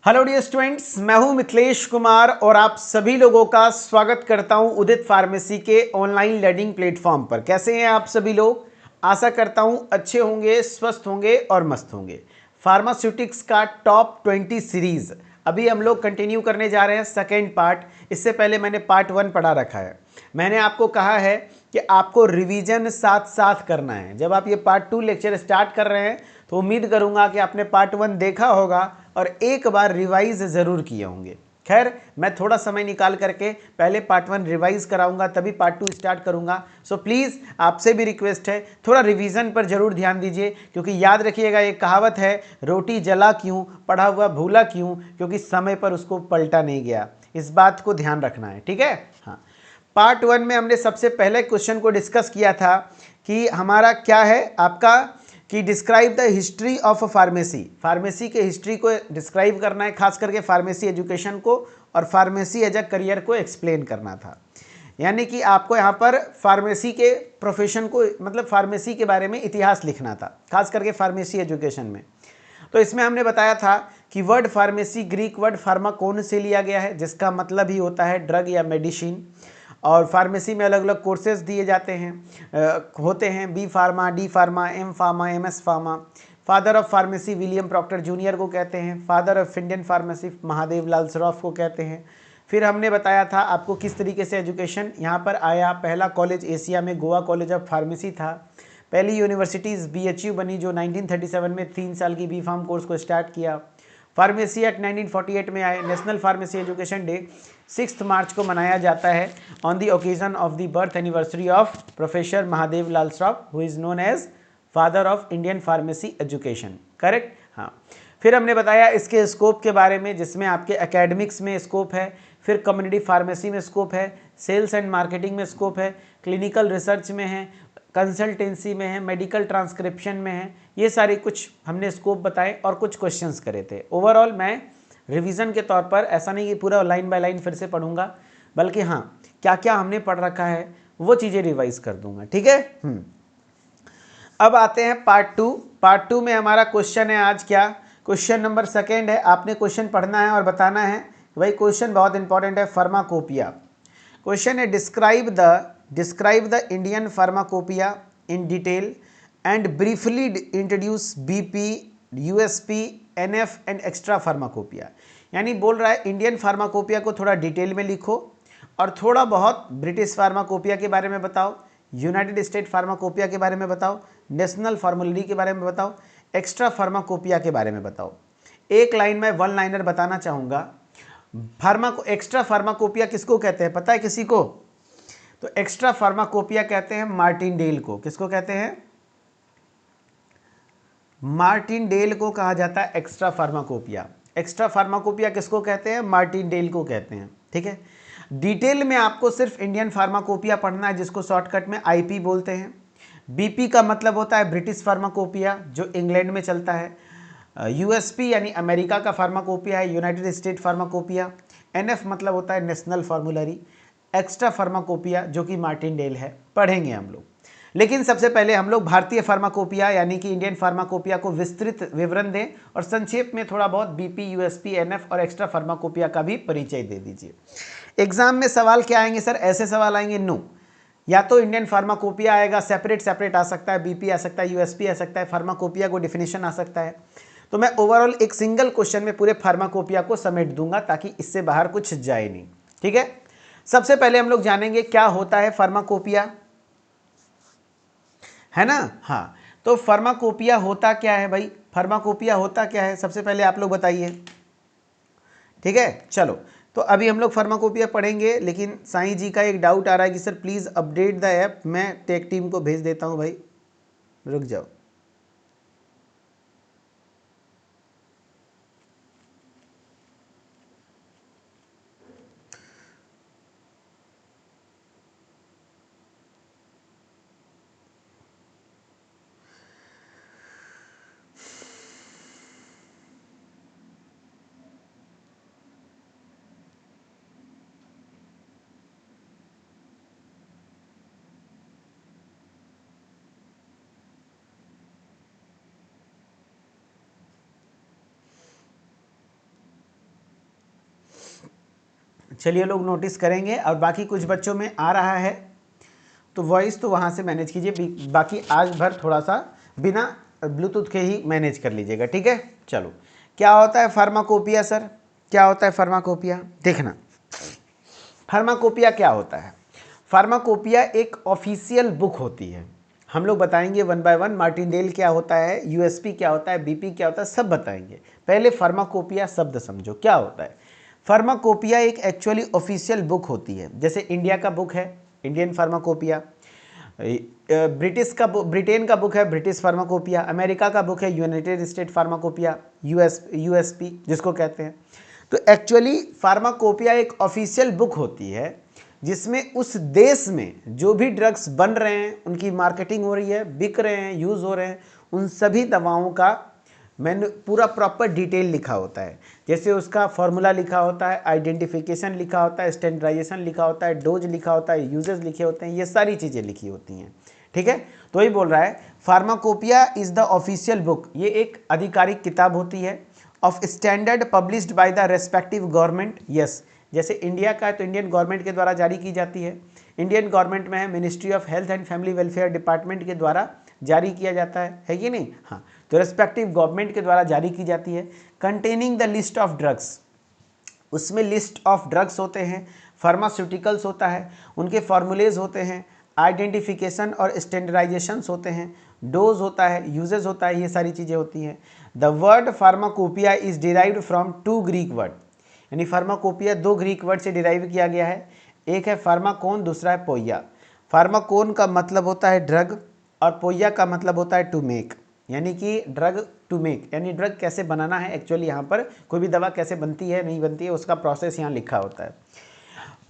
Hello dear students, मैं हूं मिथिलेश कुमार और आप सभी लोगों का स्वागत करता हूं उदित फार्मेसी के ऑनलाइन लर्निंग प्लेटफॉर्म पर। कैसे हैं आप सभी लोग? आशा करता हूं अच्छे होंगे, स्वस्थ होंगे और मस्त होंगे। फार्मास्यूटिक्स का टॉप 20 सीरीज अभी हम लोग कंटिन्यू करने जा रहे हैं, सेकेंड पार्ट। इससे पहले मैंने पार्ट 1 पढ़ा रखा है। मैंने आपको कहा है कि आपको रिवीजन साथ साथ करना है। जब आप ये पार्ट 2 लेक्चर स्टार्ट कर रहे हैं तो उम्मीद करूंगा कि आपने पार्ट 1 देखा होगा और एक बार रिवाइज ज़रूर किए होंगे। खैर, मैं थोड़ा समय निकाल करके पहले पार्ट 1 रिवाइज कराऊंगा, तभी पार्ट 2 स्टार्ट करूंगा। सो प्लीज़ आपसे भी रिक्वेस्ट है, थोड़ा रिवीजन पर जरूर ध्यान दीजिए, क्योंकि याद रखिएगा एक कहावत है, रोटी जला क्यों, पढ़ा हुआ भूला क्यों, क्योंकि समय पर उसको पलटा नहीं गया। इस बात को ध्यान रखना है, ठीक है? हाँ, पार्ट 1 में हमने सबसे पहले क्वेश्चन को डिस्कस किया था कि हमारा क्या है आपका, कि describe the history of pharmacy. Pharmacy के हिस्ट्री को डिस्क्राइब करना है, खास करके फार्मेसी एजुकेशन को और फार्मेसी एज अ करियर को एक्सप्लेन करना था। यानी कि आपको यहाँ पर फार्मेसी के प्रोफेशन को, मतलब फार्मेसी के बारे में इतिहास लिखना था, खास करके फार्मेसी एजुकेशन में। तो इसमें हमने बताया था कि वर्ड फार्मेसी ग्रीक वर्ड फार्माकोन से लिया गया है, जिसका मतलब ही होता है ड्रग या मेडिसिन। और फार्मेसी में अलग अलग कोर्सेज दिए जाते हैं, होते हैं B pharma, D pharma, M pharma, M S pharma. Father of pharmacy William Proctor junior को कहते हैं। Father of Indian pharmacy Mahadev Lal Saraf को कहते हैं। फिर हमने बताया था आपको किस तरीके से एजुकेशन यहाँ पर आया। पहला कॉलेज एशिया में गोवा कॉलेज ऑफ फार्मेसी था। पहली यूनिवर्सिटीज़ BHU बनी, जो 1937 में 3 साल की बी फार्म कोर्स को स्टार्ट किया। फार्मेसी एक्ट 1948 में आए। National pharmacy education day 6 March को मनाया जाता है on the occasion of the birth anniversary of professor Mahadev Lal Shroff, who is known as father of Indian pharmacy education. Correct? हाँ। फिर हमने बताया इसके स्कोप के बारे में, जिसमें आपके एकेडमिक्स में स्कोप है, फिर कम्युनिटी फार्मेसी में स्कोप है, सेल्स एंड मार्केटिंग में स्कोप है, क्लिनिकल रिसर्च में है, कंसल्टेंसी में है, मेडिकल ट्रांसक्रिप्शन में है। ये सारी कुछ हमने स्कोप बताए और कुछ क्वेश्चंस करे थे। ओवरऑल मैं रिवीजन के तौर पर ऐसा नहीं कि पूरा लाइन बाय लाइन फिर से पढ़ूंगा, बल्कि हाँ, क्या क्या हमने पढ़ रखा है वो चीज़ें रिवाइज कर दूंगा, ठीक है? अब आते हैं पार्ट 2। पार्ट 2 में हमारा क्वेश्चन है आज क्या, क्वेश्चन नंबर सेकेंड है। आपने क्वेश्चन पढ़ना है और बताना है। भाई क्वेश्चन बहुत इंपॉर्टेंट है, फार्माकोपिया। क्वेश्चन है describe the Indian pharmacopoeia in detail and briefly introduce BP, USP, NF and extra pharmacopoeia. यानी बोल रहा है इंडियन फार्माकोपिया को थोड़ा डिटेल में लिखो और थोड़ा बहुत ब्रिटिश फार्माकोपिया के बारे में बताओ, यूनाइटेड स्टेट फार्माकोपिया के बारे में बताओ, नेशनल फार्मुलरी के बारे में बताओ, एक्स्ट्रा फार्माकोपिया के बारे में बताओ। एक लाइन में वन लाइनर बताना चाहूँगा। एक्स्ट्रा फार्माकोपिया किसको कहते हैं, पता है किसी को? तो एक्स्ट्रा फार्माकोपिया कहते हैं मार्टिनडेल को। किसको कहते हैं? मार्टिनडेल को कहा जाता है एक्स्ट्रा फार्माकोपिया। एक्स्ट्रा फार्माकोपिया किसको कहते हैं? मार्टिनडेल को कहते हैं, ठीक है? डिटेल में आपको सिर्फ इंडियन फार्माकोपिया पढ़ना है, जिसको शॉर्टकट में IP बोलते हैं। BP का मतलब होता है ब्रिटिश फार्माकोपिया, जो इंग्लैंड में चलता है। USP यानी अमेरिका का फार्माकोपिया है, यूनाइटेड स्टेट फार्माकोपिया। NF मतलब होता है नेशनल फार्मुलरी। एक्स्ट्रा फार्माकोपिया जो कि मार्टिनडेल है, पढ़ेंगे हम लोग। लेकिन सबसे पहले हम लोग भारतीय फार्माकोपिया यानी कि इंडियन फार्माकोपिया को विस्तृत विवरण दें और संक्षेप में थोड़ा बहुत BP, USP, NF और एक्स्ट्रा फार्माकोपिया का भी परिचय दे दीजिए। एग्जाम में सवाल क्या आएंगे सर? ऐसे सवाल आएंगे, नो। या तो इंडियन फार्माकोपिया आएगा, सेपरेट आ सकता है, BP आ सकता है, USP आ सकता है, फार्माकोपिया को डिफिनेशन आ सकता है। तो मैं ओवरऑल एक सिंगल क्वेश्चन में पूरे फार्माकोपिया को समेट दूंगा, ताकि इससे बाहर कुछ जाए नहीं, ठीक है? सबसे पहले हम लोग जानेंगे क्या होता है फार्माकोपिया, है ना? हाँ, तो फार्माकोपिया होता क्या है भाई? फार्माकोपिया होता क्या है, सबसे पहले आप लोग बताइए, ठीक है? चलो, तो अभी हम लोग फार्माकोपिया पढ़ेंगे, लेकिन साईं जी का एक डाउट आ रहा है कि sir please update the app. मैं टेक टीम को भेज देता हूँ भाई, रुक जाओ। चलिए लोग नोटिस करेंगे, और बाकी कुछ बच्चों में आ रहा है तो वॉइस तो वहाँ से मैनेज कीजिए, बाकी आज भर थोड़ा सा बिना ब्लूटूथ के ही मैनेज कर लीजिएगा, ठीक है। चलो, क्या होता है फार्माकोपिया सर, क्या होता है फार्माकोपिया? देखना, फार्माकोपिया क्या होता है। फार्माकोपिया एक ऑफिशियल बुक होती है, हम लोग बताएंगे वन बाय वन। मार्टिनडेल क्या होता है, यूएसपी क्या होता है, बीपी क्या होता है, सब बताएंगे। पहले फार्माकोपिया शब्द समझो क्या होता है। फार्माकोपिया एक एक्चुअली ऑफिशियल बुक होती है, जैसे इंडिया का बुक है इंडियन फार्माकोपिया, ब्रिटेन का बुक है ब्रिटिश फार्माकोपिया, अमेरिका का बुक है यूनाइटेड स्टेट फार्माकोपिया, यूएसपी जिसको कहते हैं। तो एक्चुअली फार्माकोपिया एक ऑफिशियल बुक होती है जिसमें उस देश में जो भी ड्रग्स बन रहे हैं, उनकी मार्केटिंग हो रही है, बिक रहे हैं, यूज़ हो रहे हैं, उन सभी दवाओं का मैंने पूरा प्रॉपर डिटेल लिखा होता है। जैसे उसका फॉर्मूला लिखा होता है, आइडेंटिफिकेशन लिखा होता है, स्टैंडर्डाइजेशन लिखा होता है, डोज लिखा होता है, यूजेस लिखे होते हैं, ये सारी चीज़ें लिखी होती हैं, ठीक है। तो ही बोल रहा है pharmacopoeia is the official book, ये एक आधिकारिक किताब होती है of standard published by the respective government. Yes, जैसे इंडिया का है तो इंडियन गवर्नमेंट के द्वारा जारी की जाती है, इंडियन गवर्नमेंट में है ministry of health and family welfare department के द्वारा जारी किया जाता है कि नहीं? हाँ, तो रेस्पेक्टिव गवर्नमेंट के द्वारा जारी की जाती है। Containing the list of drugs, उसमें लिस्ट ऑफ ड्रग्स होते हैं, फार्मास्यूटिकल्स होता है, उनके फार्मूलेज होते हैं, आइडेंटिफिकेशन और स्टैंडर्डाइजेशंस होते हैं, डोज होता है, यूजेस होता है, ये सारी चीज़ें होती हैं। The word pharmacopoeia is derived from 2 Greek word, यानी फार्माकोपिया 2 ग्रीक वर्ड से डिराइव किया गया है। एक है फार्माकोन, दूसरा है पोइया। फार्माकोन का मतलब होता है ड्रग और पोइया का मतलब होता है टू मेक, यानी कि ड्रग टू मेक, यानी ड्रग कैसे बनाना है। एक्चुअली यहाँ पर कोई भी दवा कैसे बनती है नहीं बनती है उसका प्रोसेस यहाँ लिखा होता है।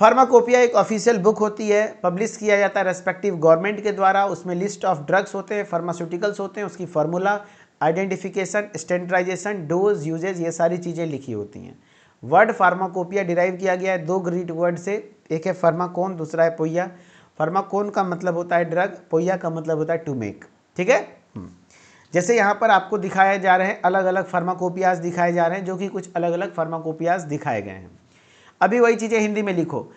फार्माकोपिया एक ऑफिशियल बुक होती है, पब्लिश किया जाता है रेस्पेक्टिव गवर्नमेंट के द्वारा, उसमें लिस्ट ऑफ ड्रग्स होते हैं, फार्मास्यूटिकल्स होते हैं, उसकी formula, identification, standardization, dose, usages, ये सारी चीज़ें लिखी होती हैं। वर्ड फार्माकोपिया डिराइव किया गया है 2 ग्रीक वर्ड से, एक है फार्माकोन, दूसरा है पोइया। फार्माकोन का मतलब होता है ड्रग, पोइया का मतलब होता है टू मेक, ठीक है। जैसे यहाँ पर आपको दिखाए जा रहे हैं अलग अलग फार्माकोपियाज दिखाए जा रहे हैं, जो कि कुछ अलग अलग फार्माकोपियाज दिखाए गए हैं। अभी वही चीज़ें हिंदी में लिखो।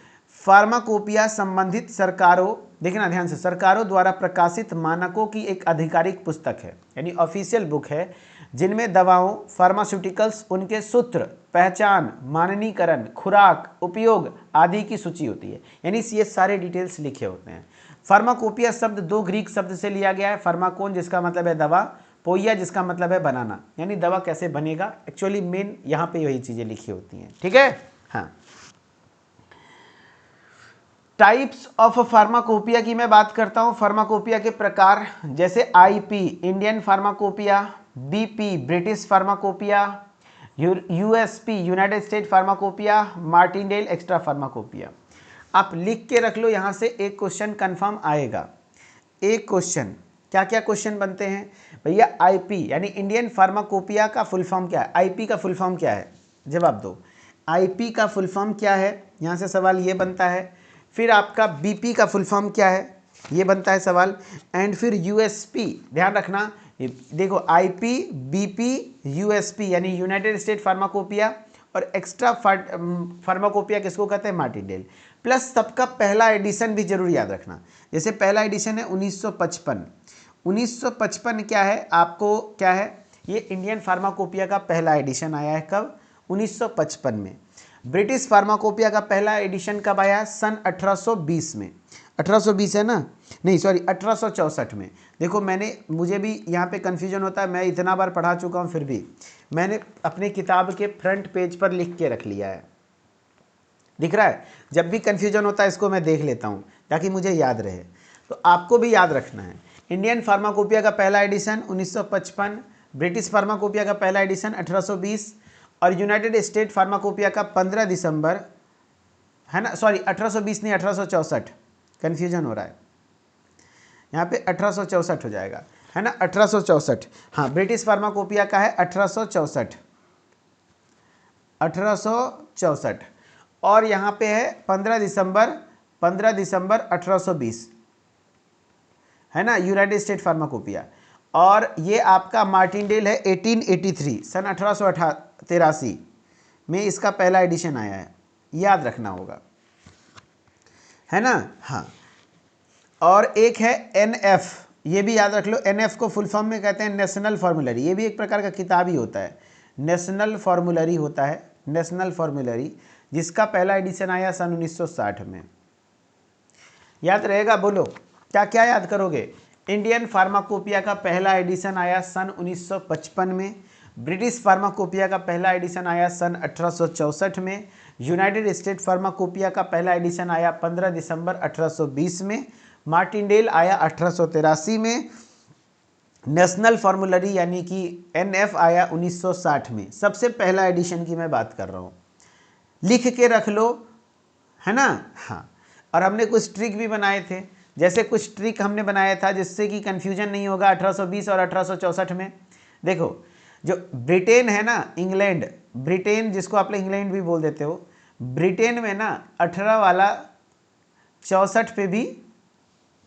फार्माकोपिया संबंधित सरकारों, देखना ध्यान से, सरकारों द्वारा प्रकाशित मानकों की एक आधिकारिक पुस्तक है, यानी ऑफिशियल बुक है, जिनमें दवाओं, फार्मास्यूटिकल्स, उनके सूत्र, पहचान, माननीकरण, खुराक, उपयोग आदि की सूची होती है, यानी ये सारे डिटेल्स लिखे होते हैं। फार्माकोपिया शब्द 2 ग्रीक शब्द से लिया गया है, फार्माकोन जिसका मतलब है दवा, पोइया जिसका मतलब है बनाना, यानी दवा कैसे बनेगा। एक्चुअली मेन यहाँ पे यही चीज़ें लिखी होती हैं, ठीक है। हाँ, टाइप्स ऑफ फार्माकोपिया की मैं बात करता हूँ। फार्माकोपिया के प्रकार, जैसे IP Indian pharmacopoeia, BP British pharmacopoeia, USP United State pharmacopoeia, Martindale extra pharmacopoeia. आप लिख के रख लो, यहाँ से एक क्वेश्चन कंफर्म आएगा। एक क्वेश्चन, क्या क्या क्वेश्चन बनते हैं भैया? आईपी यानी इंडियन फार्माकोपिया का फुल फॉर्म क्या है, आईपी का फुल फॉर्म क्या है, जवाब दो। आईपी का फुल फॉर्म क्या है, यहाँ से सवाल ये बनता है। फिर आपका बीपी का फुल फॉर्म क्या है, ये बनता है सवाल। एंड फिर यूएसपी, ध्यान रखना, देखो आईपी, बीपी, यूएसपी यानी यूनाइटेड स्टेट फार्माकोपिया, और एक्स्ट्रा फार्माकोपिया किसको कहते हैं? मार्टिनडेल। प्लस सबका पहला एडिशन भी जरूर याद रखना। जैसे पहला एडिशन है 1955। 1955 क्या है, आपको क्या है, ये इंडियन फार्माकोपिया का पहला एडिशन आया है कब? 1955 में। ब्रिटिश फार्माकोपिया का पहला एडिशन कब आया? सन 1820 में। 1820 है ना, नहीं सॉरी 1864 में। देखो मुझे भी यहाँ पे कन्फ्यूजन होता है, मैं इतना बार पढ़ा चुका हूँ, फिर भी मैंने अपने किताब के फ्रंट पेज पर लिख के रख लिया है, दिख रहा है। जब भी कन्फ्यूजन होता है इसको मैं देख लेता हूँ ताकि मुझे याद रहे, तो आपको भी याद रखना है। इंडियन फार्माकोपिया का पहला एडिशन 1955, ब्रिटिश फार्माकोपिया का पहला एडिशन 1820, और यूनाइटेड स्टेट फार्माकोपिया का 15 दिसंबर, है ना, सॉरी 1820 नहीं 1864, कन्फ्यूजन हो रहा है यहाँ पे, 1864 हो जाएगा, है ना, 1864। हाँ, ब्रिटिश फार्माकोपिया का है 1864, 1864, और यहाँ पे है 15 दिसंबर 1820, है ना, यूनाइटेड स्टेट फार्माकोपिया। और ये आपका मार्टिनडेल है 1883, सन 1883 में इसका पहला एडिशन आया है, याद रखना होगा, है ना। हाँ, और एक है NF, ये भी याद रख लो। NF को फुल फॉर्म में कहते हैं नेशनल फॉर्मूलरी, ये भी एक प्रकार का किताब ही होता है, नेशनल फॉर्मूलरी होता है, नेशनल फॉर्मूलरी, जिसका पहला एडिशन आया सन 1960 में। याद रहेगा, बोलो क्या क्या याद करोगे। इंडियन फार्माकोपिया का पहला एडिशन आया सन 1955 में, ब्रिटिश फार्माकोपिया का पहला एडिशन आया सन 1864 में, यूनाइटेड स्टेट फार्माकोपिया का पहला एडिशन आया 15 दिसंबर 1820 में, मार्टिनडेल आया 1883 में, नेशनल फॉर्मूलरी यानी कि NF आया 1960 में। सबसे पहला एडिशन की मैं बात कर रहा हूँ, लिख के रख लो, है ना। हाँ, और हमने कुछ ट्रिक भी बनाए थे, जैसे कुछ ट्रिक हमने बनाया था जिससे कि कंफ्यूजन नहीं होगा 1820 और 1864 में। देखो, जो ब्रिटेन है ना, इंग्लैंड, ब्रिटेन जिसको आप लोग इंग्लैंड भी बोल देते हो, ब्रिटेन में ना 18 वाला 64 पे भी,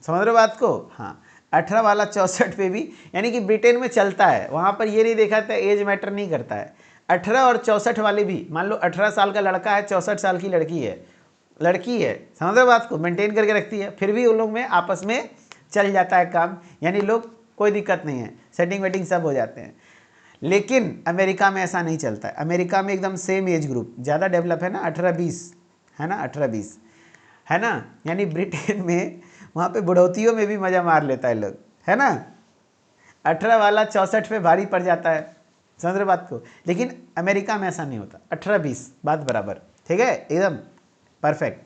समझ रहे हो बात को। हाँ, 18 वाला 64 पे भी, यानी कि ब्रिटेन में चलता है, वहाँ पर ये नहीं देखा था, एज मैटर नहीं करता है। 18 और 64 वाले भी, मान लो 18 साल का लड़का है, 64 साल की लड़की है, समझ रहे हो बात को, मेंटेन करके रखती है, फिर भी उन लोग में आपस में चल जाता है काम, यानी लोग कोई दिक्कत नहीं है, सेटिंग वेटिंग सब हो जाते हैं। लेकिन अमेरिका में ऐसा नहीं चलता है, अमेरिका में एकदम सेम एज ग्रुप, ज़्यादा डेवलप है ना, 18-20 है ना, 18-20 है ना, यानी ब्रिटेन में वहाँ पे बुढ़ौतियों में भी मज़ा मार लेता है लोग, है ना। 18 वाला 64 पे भारी पड़ जाता है, समझ रहे बात को। लेकिन अमेरिका में ऐसा नहीं होता, 18-20 बात बराबर, ठीक है, एकदम परफेक्ट।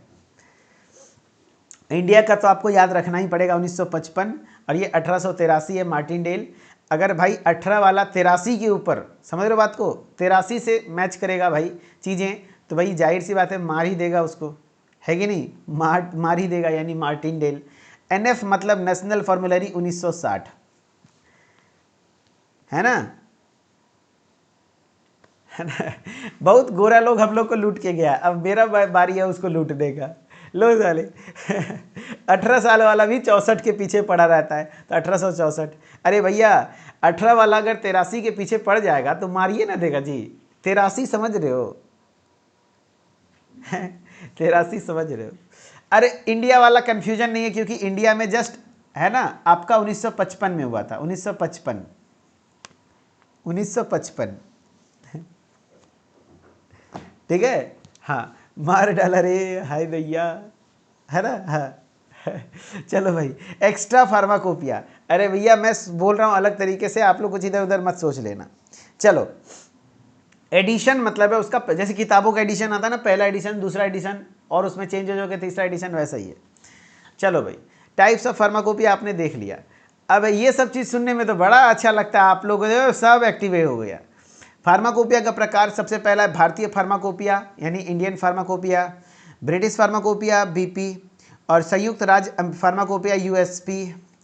इंडिया का तो आपको याद रखना ही पड़ेगा 1955, और ये 1883 है, मार्टिनडेल। अगर भाई 18 वाला 83 के ऊपर, समझ रहे हो बात को, 83 से मैच करेगा भाई चीज़ें, तो भाई जाहिर सी बात है मार ही देगा उसको, है कि नहीं, मार ही देगा, यानी मार्टिनडेल। NF मतलब नेशनल फॉर्मूलरी 1960, है ना। बहुत गोरा लोग हम लोग को लूट के गया, अब मेरा बारी है उसको लूटने का। लो साले 18 साल वाला भी 64 के पीछे पड़ा रहता है, तो 1864, अरे भैया 18 वाला अगर 83 के पीछे पड़ जाएगा तो मारिए ना देगा जी, 83 समझ रहे हो 83 समझ रहे हो। अरे इंडिया वाला कंफ्यूजन नहीं है, क्योंकि इंडिया में जस्ट है ना आपका 1955 में हुआ था, 1955 ठीक है। हाँ, मार डाला रे, हाय भैया, है ना। हाँ चलो भाई, एक्स्ट्रा फार्माकोपिया, अरे भैया मैं बोल रहा हूँ अलग तरीके से, आप लोग कुछ इधर उधर मत सोच लेना। चलो, एडिशन मतलब है उसका, जैसे किताबों का एडिशन आता है ना, पहला एडिशन, दूसरा एडिशन, और उसमें चेंजेज हो गया तीसरा एडिशन, वैसा ही है। चलो भाई, टाइप्स ऑफ फार्माकोपिया आपने देख लिया। अब ये सब चीज़ सुनने में तो बड़ा अच्छा लगता है, आप लोगों को सब एक्टिवेट हो गया। फार्माकोपिया का प्रकार सबसे पहला है भारतीय फार्माकोपिया यानी Indian pharmacopoeia, British pharmacopoeia BP, और संयुक्त राज्य फार्माकोपिया USP,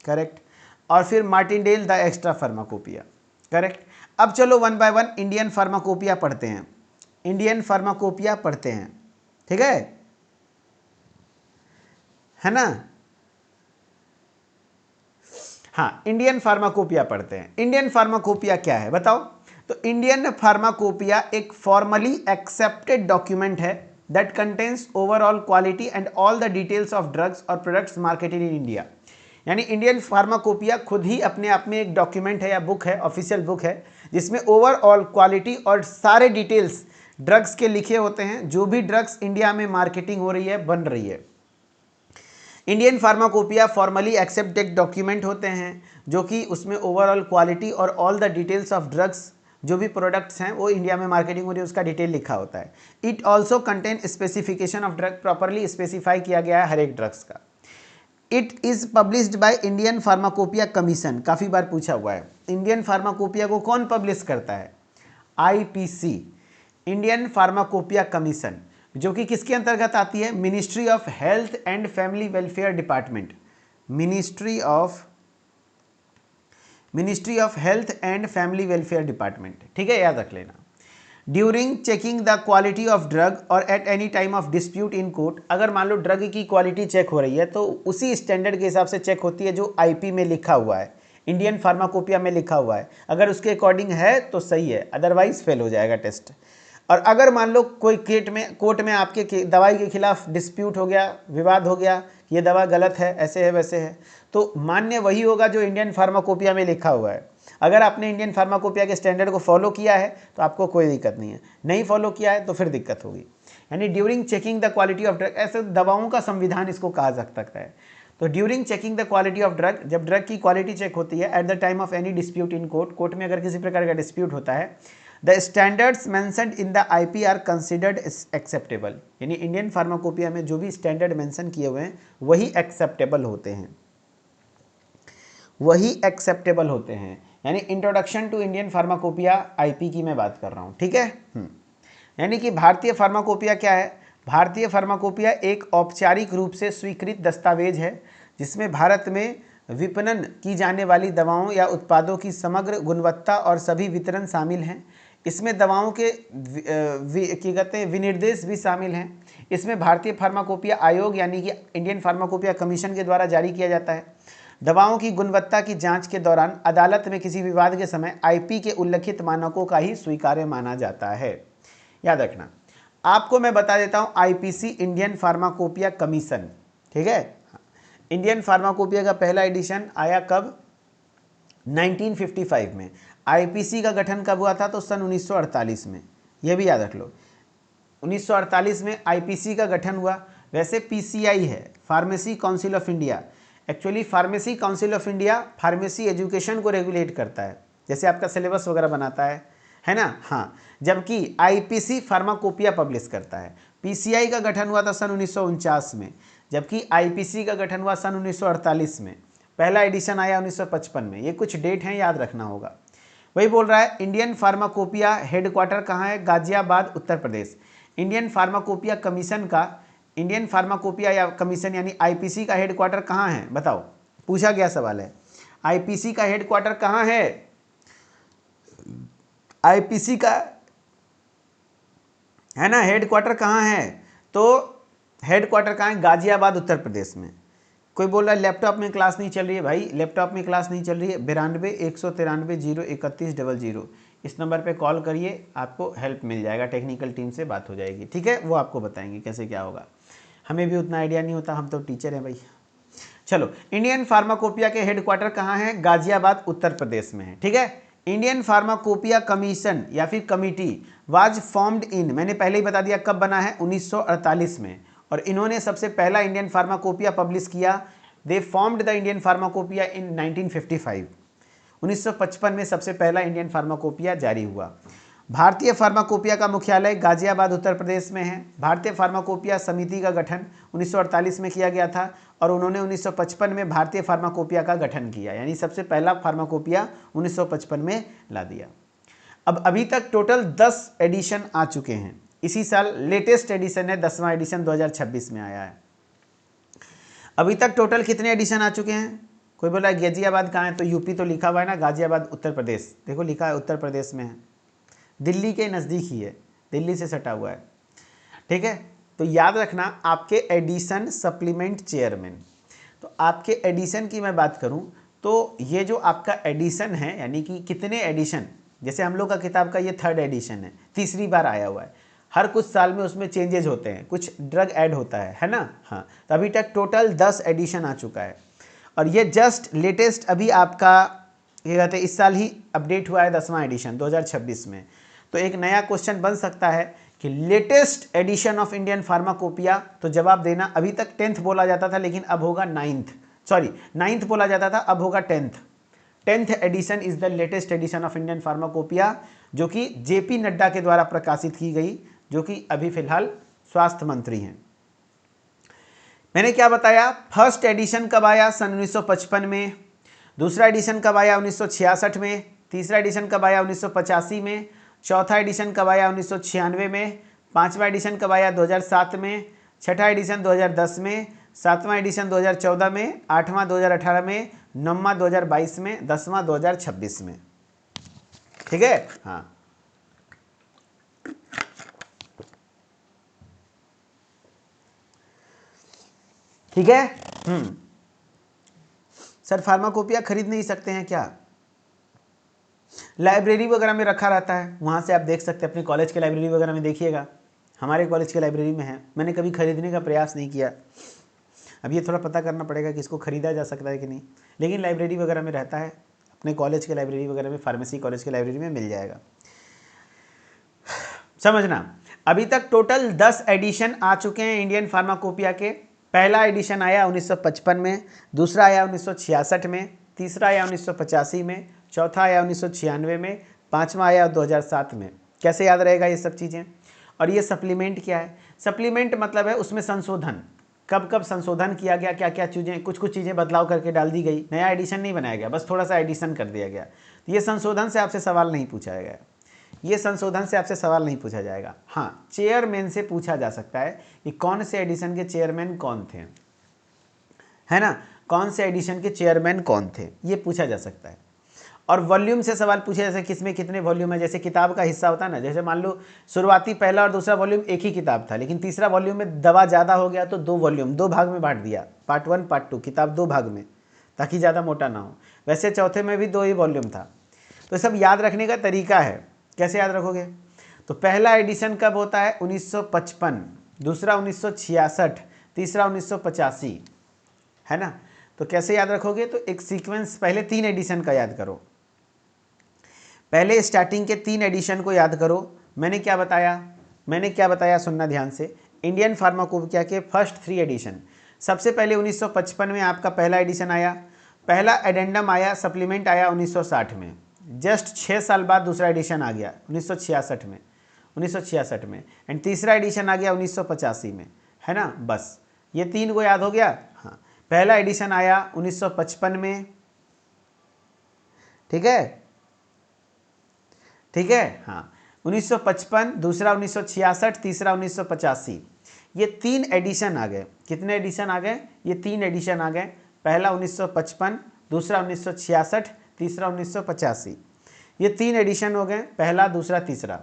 करेक्ट, और फिर Martindale the extra pharmacopoeia, correct. अब चलो one by one Indian pharmacopoeia पढ़ते हैं, इंडियन फार्माकोपिया पढ़ते हैं, ठीक है ना। हाँ, इंडियन फार्माकोपिया पढ़ते हैं। इंडियन फार्माकोपिया क्या है बताओ। तो इंडियन फार्माकोपिया एक फॉर्मली एक्सेप्टेड डॉक्यूमेंट है that contains overall quality and all the details of drugs और प्रोडक्ट्स मार्केटेड इन इंडिया। यानी इंडियन फार्माकोपिया खुद ही अपने आप में एक डॉक्यूमेंट है या बुक है, ऑफिशियल बुक है, जिसमें ओवरऑल क्वालिटी और सारे डिटेल्स ड्रग्स के लिखे होते हैं, जो भी ड्रग्स इंडिया में मार्केटिंग हो रही है, बन रही है। Indian pharmacopoeia formally accepted document होते हैं, जो कि उसमें ओवरऑल क्वालिटी और all the details of drugs, जो भी प्रोडक्ट्स हैं वो इंडिया में मार्केटिंग हो रही है, उसका डिटेल लिखा होता है। It also contain specification of drug, properly specify किया गया है हर एक ड्रग्स का। It is published by Indian Pharmacopoeia commission, काफ़ी बार पूछा हुआ है। इंडियन फार्माकोपिया को कौन पब्लिश करता है? IPC, इंडियन फार्माकोपिया कमीशन, जो कि किसके अंतर्गत आती है? Ministry of health and family welfare department, ministry of health and family welfare department, ठीक है, याद रख लेना। During checking the quality of drug और at any time of dispute in court, अगर मान लो ड्रग की क्वालिटी चेक हो रही है तो उसी स्टैंडर्ड के हिसाब से चेक होती है जो IP में लिखा हुआ है, इंडियन फार्माकोपिया में लिखा हुआ है। अगर उसके अकॉर्डिंग है तो सही है, अदरवाइज फेल हो जाएगा टेस्ट। और अगर मान लो कोई कोर्ट में आपके दवाई के खिलाफ डिस्प्यूट हो गया, विवाद हो गया, ये दवा गलत है, ऐसे है वैसे है, तो मान्य वही होगा जो इंडियन फार्माकोपिया में लिखा हुआ है। अगर आपने इंडियन फार्माकोपिया के स्टैंडर्ड को फॉलो किया है तो आपको कोई दिक्कत नहीं है, नहीं फॉलो किया है तो फिर दिक्कत होगी। यानी during checking the quality of drug, ऐसे दवाओं का संविधान इसको कहा जा सकता है। तो during checking the quality of drug, जब ड्रग की क्वालिटी चेक होती है, at the time of any dispute in court, court में अगर किसी प्रकार का डिस्प्यूट होता है, the standards mentioned in the IP are considered acceptable, यानी इंडियन फार्माकोपिया में जो भी स्टैंडर्ड मेंशन किए हुए हैं वही एक्सेप्टेबल होते हैं, वही एक्सेप्टेबल होते हैं। यानी introduction to Indian pharmacopoeia IP की मैं बात कर रहा हूं, ठीक है। यानी कि भारतीय फार्माकोपिया क्या है? भारतीय फार्माकोपिया एक औपचारिक रूप से स्वीकृत दस्तावेज है जिसमें भारत में विपणन की जाने वाली दवाओं या उत्पादों की समग्र गुणवत्ता और सभी वितरण शामिल हैं। इसमें दवाओं के क्या कहते हैं विनिर्देश भी शामिल हैं। इसमें भारतीय फार्माकोपिया आयोग यानी कि इंडियन फार्माकोपिया कमीशन के द्वारा जारी किया जाता है। दवाओं की गुणवत्ता की जांच के दौरान अदालत में किसी विवाद के समय आईपी के उल्लिखित मानकों का ही स्वीकार्य माना जाता है। याद रखना, आपको मैं बता देता हूं, आईपीसी इंडियन फार्माकोपिया कमीशन, ठीक है। इंडियन फार्माकोपिया का पहला एडिशन आया कब? 1955 में। आईपीसी का गठन कब हुआ था? तो सन 1948 में, यह भी याद रख लो। 1948 में आईपीसी का गठन हुआ। वैसे पीसीआई है, pharmacy council of India. Actually pharmacy council of India pharmacy education को रेगुलेट करता है, जैसे आपका सिलेबस वगैरह बनाता है ना। हाँ, जबकि आईपीसी फार्माकोपिया पब्लिश करता है। पीसीआई का गठन हुआ था सन 1949 में, जबकि आईपीसी का गठन हुआ सन 1948 में। पहला एडिशन आया 1955 में। ये कुछ डेट हैं, याद रखना होगा। वही बोल रहा है, इंडियन फार्माकोपिया हेडक्वार्टर कहाँ है? गाजियाबाद, उत्तर प्रदेश। इंडियन फार्माकोपिया कमीशन का, इंडियन फार्माकोपिया या कमीशन यानी आईपीसी का हेडक्वार्टर कहाँ है? बताओ, पूछा गया सवाल है। आईपीसी का हेडक्वार्टर कहाँ है? आईपीसी का है ना हेडक्वार्टर कहाँ है? तो हेडक्वार्टर कहाँ है? गाजियाबाद, उत्तर प्रदेश में। कोई बोल रहा है लैपटॉप में क्लास नहीं चल रही है। भाई लैपटॉप में क्लास नहीं चल रही है। 92-193-03100 इस नंबर पे कॉल करिए, आपको हेल्प मिल जाएगा, टेक्निकल टीम से बात हो जाएगी, ठीक है। वो आपको बताएंगे कैसे क्या होगा, हमें भी उतना आइडिया नहीं होता, हम तो टीचर हैं भाई। चलो, इंडियन फार्माकोपिया के हेडक्वार्टर कहाँ है? गाजियाबाद, उत्तर प्रदेश में है, ठीक है। इंडियन फार्माकोपिया कमीशन या फिर कमिटी वाज फॉर्म्ड इन, मैंने पहले ही बता दिया कब बना है, 1948 में। और इन्होंने सबसे पहला इंडियन फार्माकोपिया पब्लिश किया। They formed the Indian pharmacopoeia in 1955। 1955 में सबसे पहला इंडियन फार्माकोपिया जारी हुआ। भारतीय फार्माकोपिया का मुख्यालय गाजियाबाद, उत्तर प्रदेश में है। भारतीय फार्माकोपिया समिति का गठन 1948 में किया गया था और उन्होंने 1955 में भारतीय फार्माकोपिया का गठन किया, यानी सबसे पहला फार्माकोपिया 1955 में ला दिया। अब अभी तक टोटल 10 एडिशन आ चुके हैं। इसी साल लेटेस्ट एडिशन है, 10वां एडिशन 2026 में आया है। अभी तक टोटल कितने एडिशन आ चुके हैं? कोई बोला गाजियाबाद कहाँ है? तो यूपी तो लिखा हुआ है ना, गाजियाबाद उत्तर प्रदेश, देखो लिखा है उत्तर प्रदेश में है, दिल्ली के नज़दीक ही है, दिल्ली से सटा हुआ है, ठीक है। तो याद रखना, आपके एडिशन सप्लीमेंट चेयरमैन, तो आपके एडिशन की मैं बात करूं तो ये जो आपका एडिशन है, यानी कि कितने एडिशन, जैसे हम लोग का किताब का ये 3rd एडिशन है, तीसरी बार आया हुआ है। हर कुछ साल में उसमें चेंजेज होते हैं, कुछ ड्रग ऐड होता है ना। हाँ, तो अभी तक टोटल 10 एडिशन आ चुका है और ये जस्ट लेटेस्ट अभी आपका ये कहते हैं इस साल ही अपडेट हुआ है, 10वां एडिशन 2026 में। तो एक नया क्वेश्चन बन सकता है कि latest edition of Indian pharmacopoeia, तो जवाब देना, अभी तक 10th बोला जाता था लेकिन अब होगा 9th बोला जाता था, अब होगा 10th edition is the latest edition of Indian pharmacopoeia, जो कि जेपी नड्डा के द्वारा प्रकाशित की गई, जो कि अभी फिलहाल स्वास्थ्य मंत्री हैं। मैंने क्या बताया, फर्स्ट एडिशन कब आया? सन 1955 में। दूसरा एडिशन कब आया? 1966 में। तीसरा एडिशन कब आया? 1985 में। चौथा एडिशन कब आया? 1996 में। पांचवा एडिशन कब आया? 2007 में। छठा एडिशन 2010 में। सातवां एडिशन 2014 में। आठवां 2018 में। नौवां 2022 में। 10वां 2026 में, ठीक है। हाँ, ठीक है। सर फार्माकोपिया खरीद नहीं सकते हैं क्या? लाइब्रेरी वगैरह में रखा रहता है, वहाँ से आप देख सकते हैं, अपने कॉलेज के लाइब्रेरी वगैरह में देखिएगा, हमारे कॉलेज के लाइब्रेरी में है। मैंने कभी खरीदने का प्रयास नहीं किया, अब ये थोड़ा पता करना पड़ेगा कि इसको ख़रीदा जा सकता है कि नहीं, लेकिन लाइब्रेरी वगैरह में रहता है, अपने कॉलेज के लाइब्रेरी वगैरह में, फार्मेसी कॉलेज के लाइब्रेरी में मिल जाएगा। समझना, अभी तक टोटल 10 एडिशन आ चुके हैं इंडियन फार्माकोपिया के। पहला एडिशन आया 1955 में, दूसरा आया 1966 में, तीसरा आया 1985 में, चौथा आया 1996 में, पांचवा आया 2007 में। कैसे याद रहेगा ये सब चीज़ें? और ये सप्लीमेंट क्या है? सप्लीमेंट मतलब है उसमें संशोधन, कब कब संशोधन किया गया, क्या क्या चीज़ें, कुछ कुछ चीज़ें बदलाव करके डाल दी गई, नया एडिशन नहीं बनाया गया, बस थोड़ा सा एडिशन कर दिया गया। तो ये संशोधन से आपसे सवाल नहीं पूछा गया, ये संशोधन से आपसे सवाल नहीं पूछा जाएगा। हाँ, चेयरमैन से पूछा जा सकता है कि कौन से एडिशन के चेयरमैन कौन थे, है ना, कौन से एडिशन के चेयरमैन कौन थे, ये पूछा जा सकता है। और वॉल्यूम से सवाल पूछे, जैसे किसमें कितने वॉल्यूम है, जैसे किताब का हिस्सा होता है ना, जैसे मान लो शुरुआती पहला और दूसरा वॉल्यूम एक ही किताब था, लेकिन तीसरा वॉल्यूम में दवा ज़्यादा हो गया तो 2 वॉल्यूम 2 भाग में बांट दिया, पार्ट 1 पार्ट 2, किताब 2 भाग में, ताकि ज़्यादा मोटा ना हो। वैसे चौथे में भी 2 ही वॉल्यूम था। तो सब याद रखने का तरीका है, कैसे याद रखोगे? तो पहला एडिशन कब होता है? 1955, दूसरा 1966, तीसरा 1985, है ना। तो कैसे याद रखोगे? तो एक सीक्वेंस, पहले 3 एडिशन का याद करो, पहले स्टार्टिंग के 3 एडिशन को याद करो। मैंने क्या बताया सुनना ध्यान से। इंडियन फार्माकोपिया के फर्स्ट 3 एडिशन, सबसे पहले 1955 में आपका पहला एडिशन आया, पहला एडेंडम आया, सप्लीमेंट आया 1960 में, जस्ट 6 साल बाद दूसरा एडिशन आ गया 1966 में, एंड तीसरा एडिशन आ गया 1985 में, है ना। बस ये 3 को याद हो गया। हाँ, पहला एडिशन आया 1955 में, ठीक है, हाँ 1955, दूसरा 1966, तीसरा 1985, ये 3 एडिशन आ गए। कितने एडिशन आ गए? ये 3 एडिशन आ गए, पहला 1955, दूसरा 1966, तीसरा 1985, ये 3 एडिशन हो गए, पहला दूसरा तीसरा।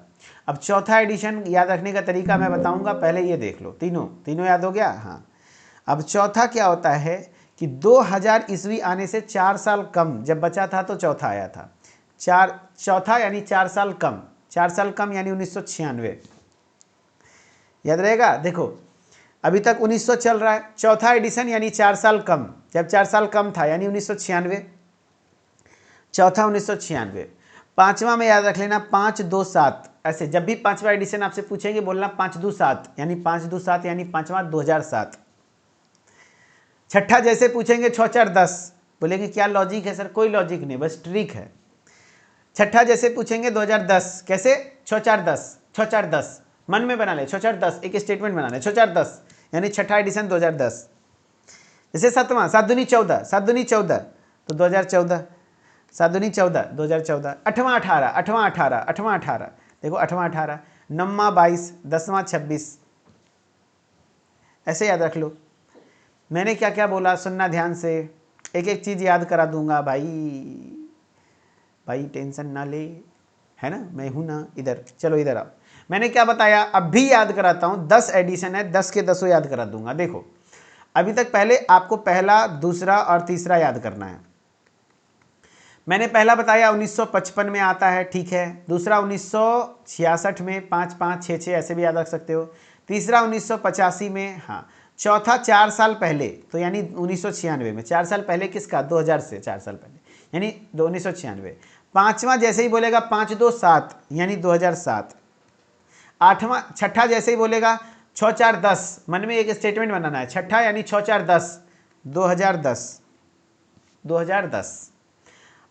अब चौथा एडिशन याद रखने का तरीका मैं बताऊंगा, पहले ये देख लो, तीनों याद हो गया। हाँ, अब चौथा क्या होता है कि 2000 ईस्वी आने से 4 साल कम जब बचा था तो चौथा आया था। चौथा यानी 4 साल कम, 4 साल कम यानी 1996, याद रहेगा। देखो अभी तक 1900 चल रहा है, चौथा एडिशन यानी 4 साल कम, जब 4 साल कम था यानी 1996, चौथा 1996। पांचवा में याद रख लेना 527, ऐसे जब भी पांचवा एडिशन आपसे पूछेंगे बोलना 527 यानी 527 यानी पांचवा 2007। छठा जैसे पूछेंगे 6410, बोलेंगे क्या लॉजिक है सर? कोई लॉजिक नहीं, बस ट्रिक है। छठा जैसे पूछेंगे 2010, कैसे? 6410 मन में बना ले, 6410 एक स्टेटमेंट बना ले, 6410 यानी छठा एडिशन 2010। जैसे सातवां 7 दूनी 14, 7 दूनी 14 तो 2014, 7 दूनी 14 2014। आठवां 18, आठवां 18, आठवां 18, देखो आठवां 18, नौवां 22, 10वां 26, ऐसे याद रख लो। मैंने क्या क्या बोला सुनना ध्यान से, एक एक चीज़ याद करा दूंगा भाई टेंशन ना ले, है ना, मैं हूं ना इधर। चलो इधर आओ, मैंने क्या बताया अब भी याद कराता हूं। 10 एडिशन है, 10 के 10 याद करा दूंगा। देखो अभी तक पहले आपको पहला, दूसरा और तीसरा याद करना है। मैंने पहला बताया 1955 में आता है, ठीक है। दूसरा 1966 में, 5 5 6 6 ऐसे भी याद रख सकते हो। तीसरा 1985 में, हाँ। चौथा 4 साल पहले, तो यानी 1996 में। 4 साल पहले किसका? 2000 से 4 साल पहले यानी 1996। पांचवा जैसे ही बोलेगा 527 यानी 2007। आठवां, छठा जैसे ही बोलेगा 6410, मन में एक स्टेटमेंट बनाना है, छठा यानी 6410 2010।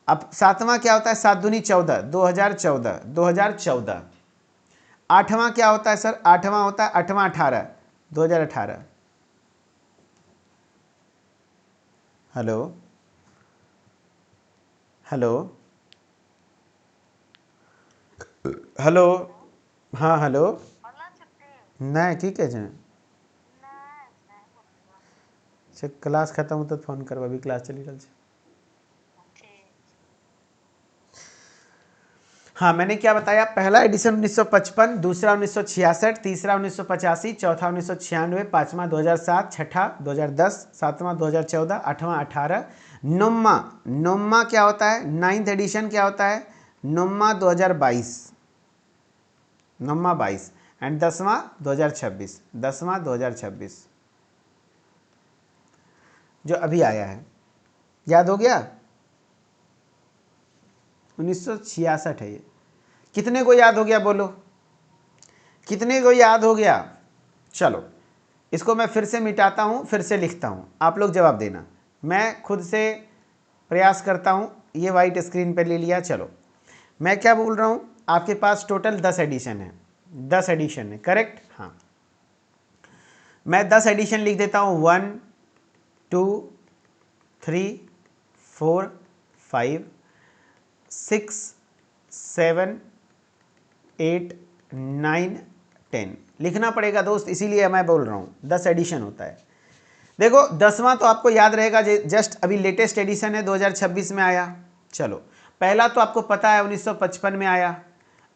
अब सातवां क्या होता है? 7 दूनी 14 2014। आठवां क्या होता है सर? आठवां होता है 8वां 18 2018। हेलो हेलो हेलो, हाँ हेलो, नहीं ठीक है जी। अच्छा क्लास खत्म हो तो फोन करवा, अभी क्लास चली रही है। हाँ मैंने क्या बताया? पहला एडिशन 1955, दूसरा 1966, तीसरा 1985, चौथा 1996, पांचवा 2007, छठा 2010, सातवां 2014, आठवां 18, नौवां क्या होता है? 9th एडिशन क्या होता है? 9वां 2022, 9वां 22 एंड 10वां 2026, 10वां 2026 जो अभी आया है, याद हो गया? 1966 है ये। कितने को याद हो गया बोलो, कितने को याद हो गया? चलो इसको मैं फिर से मिटाता हूँ, फिर से लिखता हूँ, आप लोग जवाब देना। मैं खुद से प्रयास करता हूँ, ये वाइट स्क्रीन पर ले लिया। चलो मैं क्या बोल रहा हूँ, आपके पास टोटल 10 एडिशन है, 10 एडिशन है, करेक्ट? हाँ, मैं 10 एडिशन लिख देता हूँ। 1 2 3 4 5 6 7 8 9 10 लिखना पड़ेगा दोस्त, इसीलिए मैं बोल रहा हूँ 10 एडिशन होता है। देखो 10वां तो आपको याद रहेगा, जस्ट अभी लेटेस्ट एडिशन है, 2026 में आया। चलो पहला तो आपको पता है 1955 में आया,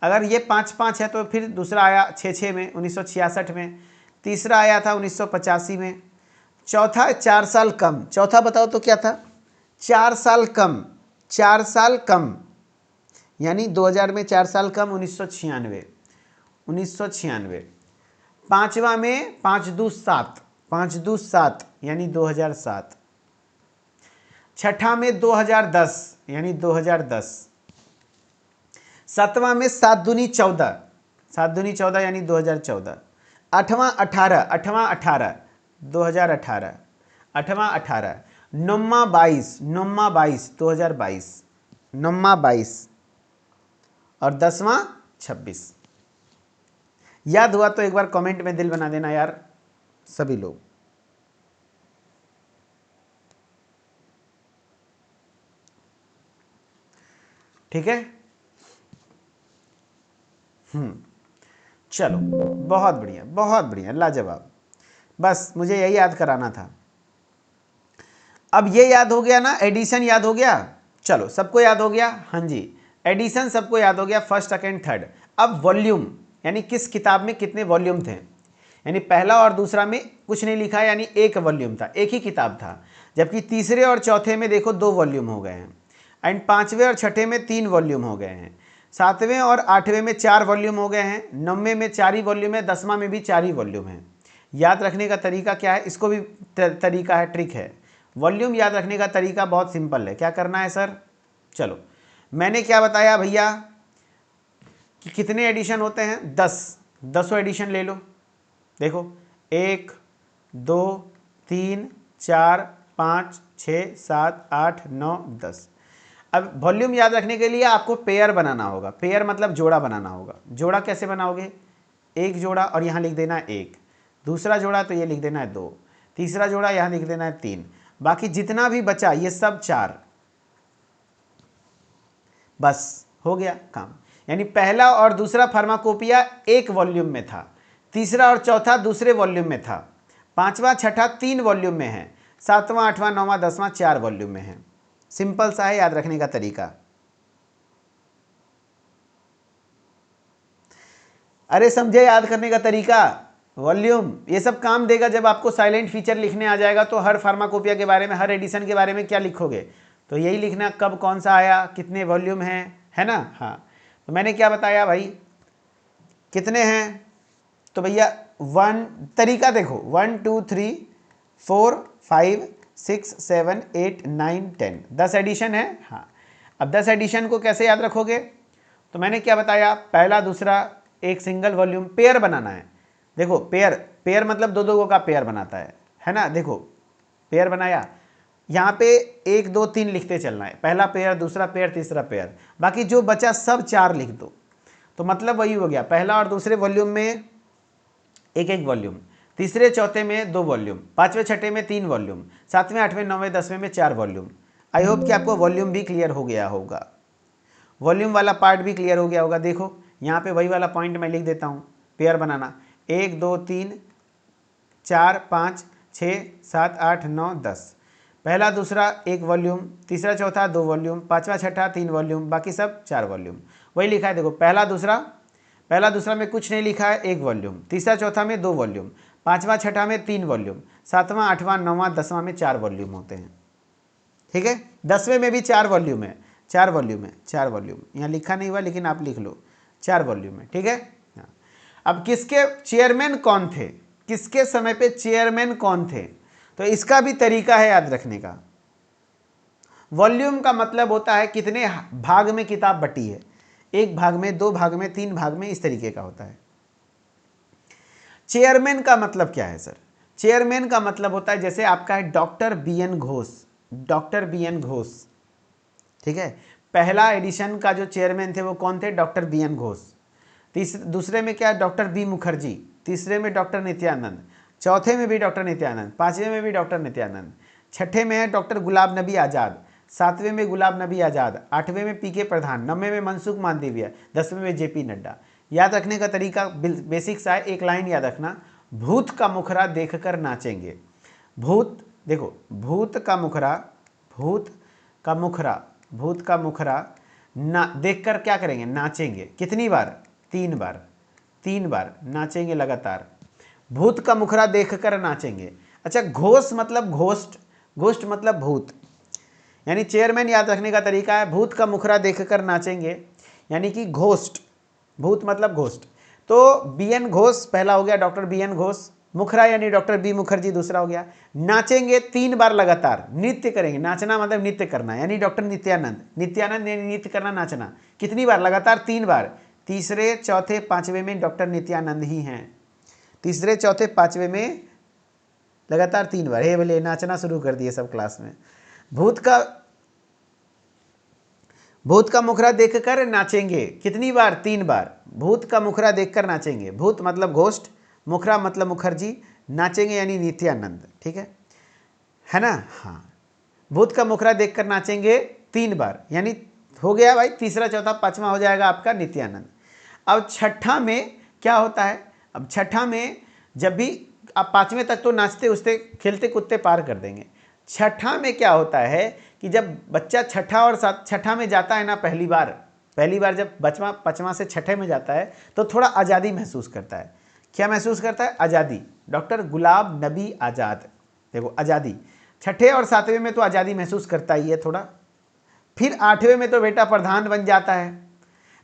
अगर ये 5-5 है तो फिर दूसरा आया 6-6 में 1966 में, तीसरा आया था 1985 में, चौथा 4 साल कम, चौथा बताओ तो क्या था? 4 साल कम, 4 साल कम यानी 2000 में 4 साल कम 1996, 1996। पांचवा में 5 दूं 7, 5 दूं 7 यानी 2007। छठा में 2010 यानी 2010। सातवां में 7 दूनी 14, 7 दूनी 14 यानी 2014। आठवां 18, आठवां 18 2018, आठवां 18। नौवां 22, नौवां 22 2022, नौवां 22 और 10वां 26। याद हुआ तो एक बार कमेंट में दिल बना देना यार सभी लोग। ठीक है, चलो बहुत बढ़िया, बहुत बढ़िया, लाजवाब। बस मुझे यही याद कराना था। अब ये याद हो गया ना, एडिशन याद हो गया? चलो सबको याद हो गया? हाँ जी, एडिशन सबको याद हो गया, फर्स्ट सेकंड थर्ड। अब वॉल्यूम यानी किस किताब में कितने वॉल्यूम थे, यानी पहला और दूसरा में कुछ नहीं लिखा है, यानी एक वॉल्यूम था, एक ही किताब था। जबकि तीसरे और चौथे में देखो 2 वॉल्यूम हो गए हैं, एंड पांचवें और छठे में 3 वॉल्यूम हो गए हैं, सातवें और आठवें में 4 वॉल्यूम हो गए हैं, नौवें में 4 ही वॉल्यूम है, 10वां में भी 4 ही वॉल्यूम है। याद रखने का तरीका क्या है, इसको भी तरीका है, ट्रिक है। वॉल्यूम याद रखने का तरीका बहुत सिंपल है। क्या करना है सर? चलो मैंने क्या बताया भैया कि कितने एडिशन होते हैं? 10, 10 एडिशन ले लो। देखो 1 2 3 4 5 6 7 8 9 10। अब वॉल्यूम याद रखने के लिए आपको पेयर बनाना होगा। पेयर मतलब जोड़ा बनाना होगा। जोड़ा कैसे बनाओगे? एक जोड़ा और यहाँ लिख देना है 1, दूसरा जोड़ा तो ये लिख देना है 2, तीसरा जोड़ा यहाँ लिख देना है 3, बाकी जितना भी बचा ये सब 4। बस हो गया काम। यानी पहला और दूसरा फार्माकोपिया एक वॉल्यूम में था, तीसरा और चौथा दूसरे वॉल्यूम में था, पांचवा छठा 3 वॉल्यूम में है, सातवां आठवां नौवां 10वां 4 वॉल्यूम में है। सिंपल सा है याद रखने का तरीका। अरे समझे याद करने का तरीका? वॉल्यूम ये सब काम देगा जब आपको साइलेंट फीचर लिखने आ जाएगा, तो हर फार्माकोपिया के बारे में, हर एडिशन के बारे में क्या लिखोगे? तो यही लिखना, कब कौन सा आया, कितने वॉल्यूम हैं, है ना? हाँ, तो मैंने क्या बताया भाई, कितने हैं? तो भैया 1 तरीका देखो, 1 2 3 4 5 6 7 8 9 10, 10 एडिशन है। हाँ, अब 10 एडिशन को कैसे याद रखोगे? तो मैंने क्या बताया, पहला दूसरा एक सिंगल वॉल्यूम, पेयर बनाना है। देखो पेयर, पेयर मतलब दो दो का पेयर बनाता है ना? देखो पेयर बनाया, यहाँ पे 1 2 3 लिखते चलना है, पहला पेयर, दूसरा पेयर, तीसरा पेयर, बाकी जो बचा सब 4 लिख दो। तो मतलब वही हो गया, पहला और दूसरे वॉल्यूम में एक एक वॉल्यूम, तीसरे चौथे में 2 वॉल्यूम, पांचवें छठे में 3 वॉल्यूम, सातवें आठवें नौवें 10वें में 4 वॉल्यूम। आई होप कि आपको वॉल्यूम भी क्लियर हो गया होगा, वॉल्यूम वाला पार्ट भी क्लियर हो गया होगा। देखो यहाँ पे वही वाला पॉइंट मैं लिख देता हूँ, पेयर बनाना, 1 2 3 4 5 6 7 8 9 10, पहला दूसरा एक वॉल्यूम, तीसरा चौथा 2 वॉल्यूम, पांचवा छठा 3 वॉल्यूम, बाकी सब 4 वॉल्यूम। वही लिखा है देखो, पहला दूसरा में कुछ नहीं लिखा है, 1 वॉल्यूम, तीसरा चौथा में 2 वॉल्यूम, पांचवा छठा में 3 वॉल्यूम, सातवां आठवां नौवां 10वां में 4 वॉल्यूम होते हैं। ठीक है, 10वें में भी 4 वॉल्यूम है, 4 वॉल्यूम है, 4 वॉल्यूम, यहाँ लिखा नहीं हुआ लेकिन आप लिख लो, 4 वॉल्यूम है, ठीक है। हाँ। अब किसके चेयरमैन कौन थे, किसके समय पे चेयरमैन कौन थे, तो इसका भी तरीका है याद रखने का। वॉल्यूम का मतलब होता है कितने भाग में किताब बटी है, 1 भाग में, 2 भाग में, 3 भाग में, इस तरीके का होता है। चेयरमैन का मतलब क्या है सर, चेयरमैन का मतलब होता है जैसे आपका है doctor B N Ghosh, doctor B N Ghosh, ठीक है। पहला एडिशन का जो चेयरमैन थे वो कौन थे, डॉक्टर बी एन घोष। दूसरे में क्या है, डॉक्टर बी मुखर्जी। तीसरे में डॉक्टर नित्यानंद। चौथे में भी डॉक्टर नित्यानंद। पांचवें में भी डॉक्टर नित्यानंद। छठे में है डॉक्टर गुलाब नबी आज़ाद। सातवें में गुलाब नबी आज़ाद। आठवें में पीके प्रधान। नौवें में मनसुख मांडविया। 10वें में जेपी नड्डा। याद रखने का तरीका बेसिक सा है, एक लाइन याद रखना, भूत का मुखरा देखकर नाचेंगे। भूत, देखो भूत का मुखरा, भूत का मुखरा, भूत का मुखरा ना देखकर क्या करेंगे, नाचेंगे। कितनी बार, 3 बार, 3 बार नाचेंगे लगातार। भूत का मुखरा देखकर नाचेंगे। अच्छा, घोष मतलब घोस्ट, घोस्ट मतलब भूत, यानी चेयरमैन याद रखने का तरीका है भूत का मुखरा देखकर नाचेंगे, यानी कि घोस्ट, भूत मतलब घोस्ट। तो बी एन घोष पहला हो गया, डॉक्टर बी एन घोष। मुखरा यानी डॉक्टर बी मुखर्जी दूसरा हो गया। नाचेंगे 3 बार लगातार, नृत्य करेंगे, नाचना मतलब नृत्य करना, यानी डॉक्टर नित्यानंद, नित्यानंद यानी नृत्य करना, नाचना। कितनी बार, लगातार 3 बार। तीसरे चौथे पांचवें में डॉक्टर नित्यानंद ही हैं। तीसरे चौथे पांचवें में लगातार 3 बार, हे बोले नाचना शुरू कर दिए सब क्लास में। भूत का मुखरा देखकर नाचेंगे, कितनी बार, 3 बार। भूत का मुखरा देखकर नाचेंगे, भूत मतलब घोस्ट, मुखरा मतलब मुखर्जी, नाचेंगे यानी नित्यानंद, ठीक है ना। हाँ, भूत का मुखरा देखकर नाचेंगे 3 बार, यानी हो गया भाई, तीसरा चौथा पांचवा हो जाएगा आपका नित्यानंद। अब छठा में क्या होता है, अब छठा में जब भी आप पांचवें तक तो नाचते उठते खेलते कूदते पार कर देंगे। छठा में क्या होता है कि जब बच्चा छठा और छठा में जाता है ना, पहली बार जब बचवा पांचवा से छठे में जाता है तो थोड़ा आज़ादी महसूस करता है। क्या महसूस करता है, आज़ादी। डॉक्टर गुलाब नबी आज़ाद, देखो आज़ादी। छठे और सातवें में तो आज़ादी महसूस करता ही है थोड़ा। फिर आठवें में तो बेटा प्रधान बन जाता है।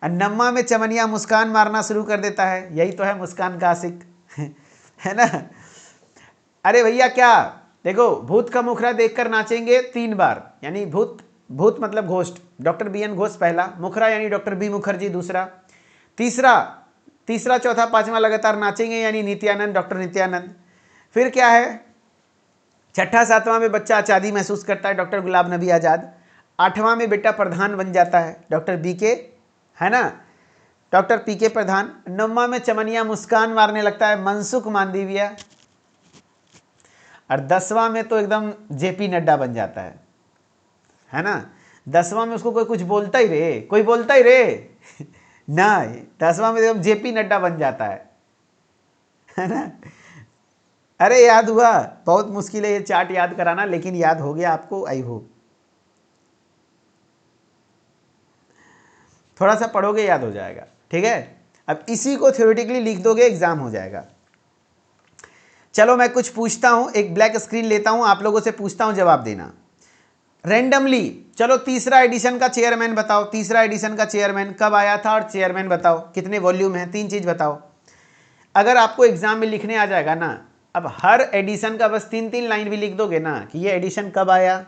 नम्मा में चमनिया मुस्कान मारना शुरू कर देता है, यही तो है मुस्कान का आशिक है ना। अरे भैया क्या, देखो भूत का मुखरा देखकर नाचेंगे 3 बार, यानी भूत मतलब ghost, doctor B N Ghosh पहला, मुखरा यानी डॉक्टर बी मुखर्जी दूसरा, तीसरा चौथा पांचवा लगातार नाचेंगे यानी नित्यानंद, डॉक्टर नित्यानंद। फिर क्या है, छठा सातवां में बच्चा आज़ादी महसूस करता है, डॉक्टर गुलाब नबी आज़ाद। आठवां में बेटा प्रधान बन जाता है, डॉक्टर बी के, है ना, डॉक्टर पी के प्रधान। नौवां में चमनिया मुस्कान मारने लगता है, मनसुख मांडविया। और 10वां में तो एकदम जेपी नड्डा बन जाता है ना। 10वां में उसको कोई बोलता ही रे ना, 10वां में एकदम जेपी नड्डा बन जाता है ना। अरे याद हुआ, बहुत मुश्किल है ये चार्ट याद कराना, लेकिन याद हो गया आपको, आई होप। थोड़ा सा पढ़ोगे याद हो जाएगा, ठीक है। अब इसी को थ्योरेटिकली लिख दोगे, एग्जाम हो जाएगा। चलो मैं कुछ पूछता हूं, एक ब्लैक स्क्रीन लेता हूं, आप लोगों से पूछता हूं, जवाब देना रैंडमली। चलो तीसरा एडिशन का चेयरमैन बताओ, तीसरा एडिशन का चेयरमैन कब आया था, और चेयरमैन बताओ, कितने वॉल्यूम है, 3 चीज बताओ। अगर आपको एग्जाम में लिखने आ जाएगा ना, अब हर एडिशन का बस 3-3 लाइन भी लिख दोगे ना, कि ये एडिशन कब आया,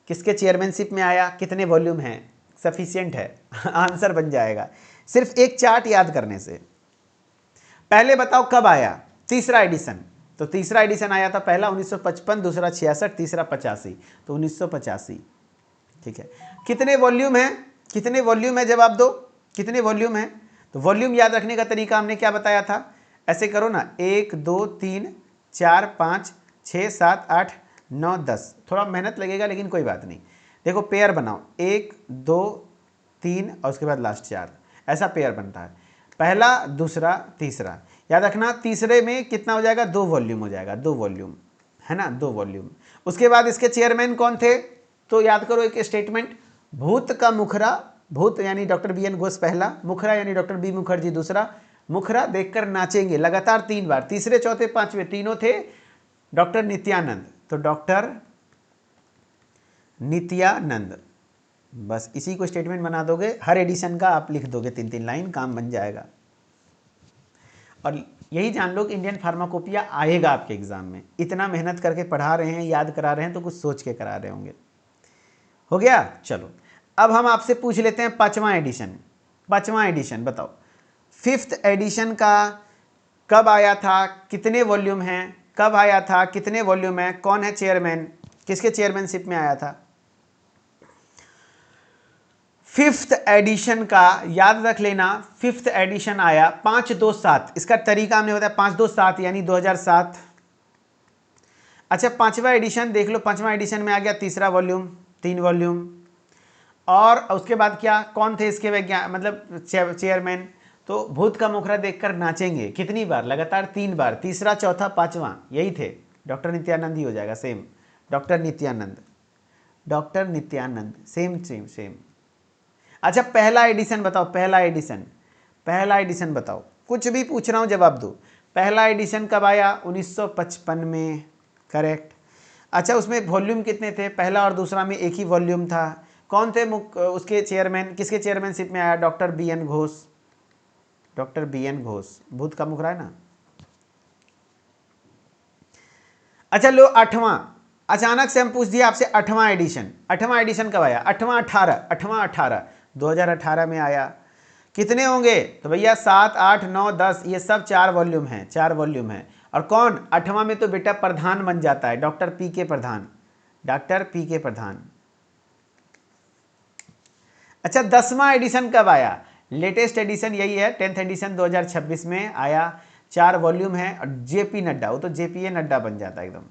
किसके चेयरमैनशिप में आया, कितने वॉल्यूम है, सफिशिएंट है आंसर बन जाएगा सिर्फ एक चार्ट याद करने से। पहले बताओ कब आया तीसरा एडिशन, तो तीसरा एडिशन आया था पहला 1955, दूसरा 66, तीसरा 85, तो 1985, ठीक है। कितने वॉल्यूम है, कितने वॉल्यूम है, जवाब दो, कितने वॉल्यूम है। तो वॉल्यूम याद रखने का तरीका हमने क्या बताया था, ऐसे करो ना, 1 2 3 4 5 6 7 8 9 10, थोड़ा मेहनत लगेगा लेकिन कोई बात नहीं। देखो पेयर बनाओ, 1 2 3 और उसके बाद लास्ट 4, ऐसा पेयर बनता है, पहला दूसरा तीसरा। याद रखना तीसरे में कितना हो जाएगा, 2 वॉल्यूम हो जाएगा, 2 वॉल्यूम, है ना, 2 वॉल्यूम। उसके बाद इसके चेयरमैन कौन थे, तो याद करो एक स्टेटमेंट, भूत का मुखरा, भूत यानी डॉक्टर बी एन घोष पहला, मुखरा यानी डॉक्टर बी मुखर्जी दूसरा, मुखरा देखकर नाचेंगे लगातार 3 बार, तीसरे चौथे पांचवें तीनों थे डॉक्टर नित्यानंद, तो डॉक्टर नित्यानंद, बस इसी को स्टेटमेंट बना दोगे, हर एडिशन का आप लिख दोगे 3-3 लाइन, काम बन जाएगा। और यही जान लो कि इंडियन फार्माकोपिया आएगा आपके एग्जाम में। इतना मेहनत करके पढ़ा रहे हैं, याद करा रहे हैं, तो कुछ सोच के करा रहे होंगे। हो गया। चलो अब हम आपसे पूछ लेते हैं 5वां एडिशन। 5वां एडिशन बताओ, 5th एडिशन का कब आया था, कितने वॉल्यूम हैं, कब आया था, कितने वॉल्यूम है, कौन है चेयरमैन, किसके चेयरमैनशिप में आया था। 5th एडिशन का याद रख लेना, 5th एडिशन आया 527। इसका तरीका हमने बताया 527 यानी 2007। अच्छा 5वां एडिशन देख लो, 5वां एडिशन में आ गया 3रा वॉल्यूम, 3 वॉल्यूम। और उसके बाद क्या, कौन थे इसके वैज्ञानिक मतलब चेयरमैन, तो भूत का मुखरा देखकर नाचेंगे कितनी बार, लगातार 3 बार, 3रा 4था 5वां यही थे। डॉक्टर नित्यानंद ही हो जाएगा, same doctor Nityanand, doctor Nityanand, same same same. अच्छा पहला एडिशन बताओ, पहला एडिशन, पहला एडिशन बताओ, कुछ भी पूछ रहा हूं जवाब दो। पहला एडिशन कब आया, 1955 में, करेक्ट। अच्छा उसमें वॉल्यूम कितने थे, पहला और दूसरा में एक ही वॉल्यूम था। कौन थे उसके चेयरमैन, किसके चेयरमैनशिप में आया, doctor BN Ghosh, doctor BN Ghosh, भूत का मुखरा है ना। अच्छा लो 8वां, अचानक से हम पूछ दिया आपसे 8वां एडिशन। 8वां एडिशन कब आया, 8वां 18 2018 में आया। कितने होंगे, तो भैया 7, 8, 9, 10 ये सब 4 वॉल्यूम हैं, 4 वॉल्यूम हैं। और कौन 8वां में तो बेटा प्रधान बन जाता है, डॉक्टर PK प्रधान, डॉक्टर PK प्रधान। अच्छा 10वां एडिशन कब आया, लेटेस्ट एडिशन यही है, 10th एडिशन 2026 में आया, 4 वॉल्यूम है। और JP नड्डा, वो तो JPA नड्डा बन जाता है एकदम,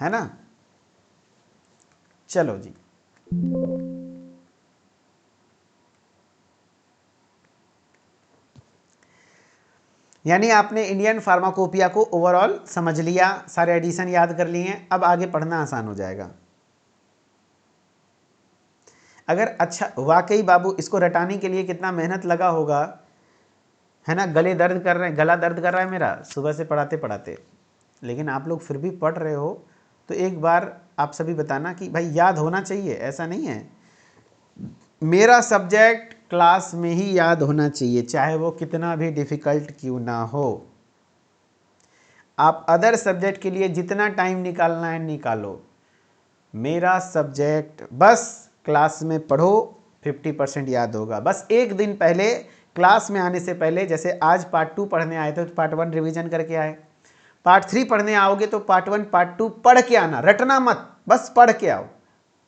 है ना। चलो जी यानी आपने इंडियन फार्माकोपिया को ओवरऑल समझ लिया, सारे एडिशन याद कर लिए हैं, अब आगे पढ़ना आसान हो जाएगा। अगर अच्छा वाकई बाबू इसको रटाने के लिए कितना मेहनत लगा होगा, है ना। गले दर्द कर रहे हैं, गला दर्द कर रहा है मेरा सुबह से पढ़ाते पढ़ाते, लेकिन आप लोग फिर भी पढ़ रहे हो, तो एक बार आप सभी बताना कि भाई याद होना चाहिए, ऐसा नहीं है। मेरा सब्जेक्ट क्लास में ही याद होना चाहिए, चाहे वो कितना भी डिफिकल्ट क्यों ना हो। आप अदर सब्जेक्ट के लिए जितना टाइम निकालना है निकालो, मेरा सब्जेक्ट बस क्लास में पढ़ो, 50% याद होगा। बस एक दिन पहले क्लास में आने से पहले, जैसे आज पार्ट 2 पढ़ने आए थे तो पार्ट 1 रिवीजन करके आए, पार्ट 3 पढ़ने आओगे तो पार्ट 1 पार्ट 2 पढ़ के आना, रटना मत, बस पढ़ के आओ,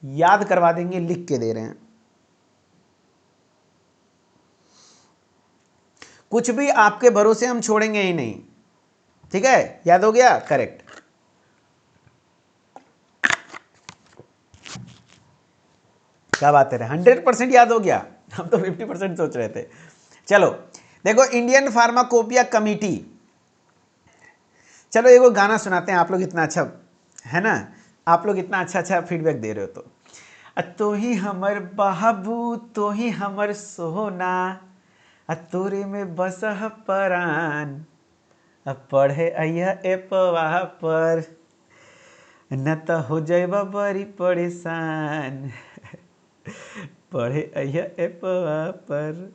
याद करवा देंगे, लिख के दे रहे हैं। कुछ भी आपके भरोसे हम छोड़ेंगे ही नहीं, ठीक है। याद हो गया, करेक्ट। क्या बात है, 100% याद हो गया, हम तो 50% सोच रहे थे। चलो देखो, इंडियन फार्माकोपिया कमिटी, चलो एगो गाना सुनाते हैं, आप लोग इतना अच्छा, है ना, आप लोग इतना अच्छा अच्छा फीडबैक दे रहे हो तो ही हमर बाबू, तो ही हमर सोना, तोरे में बस परान, पढ़े अइया एपवा पर, न तो हो जाएबा बड़ी परेशान, पढ़े अइया एपवा पर।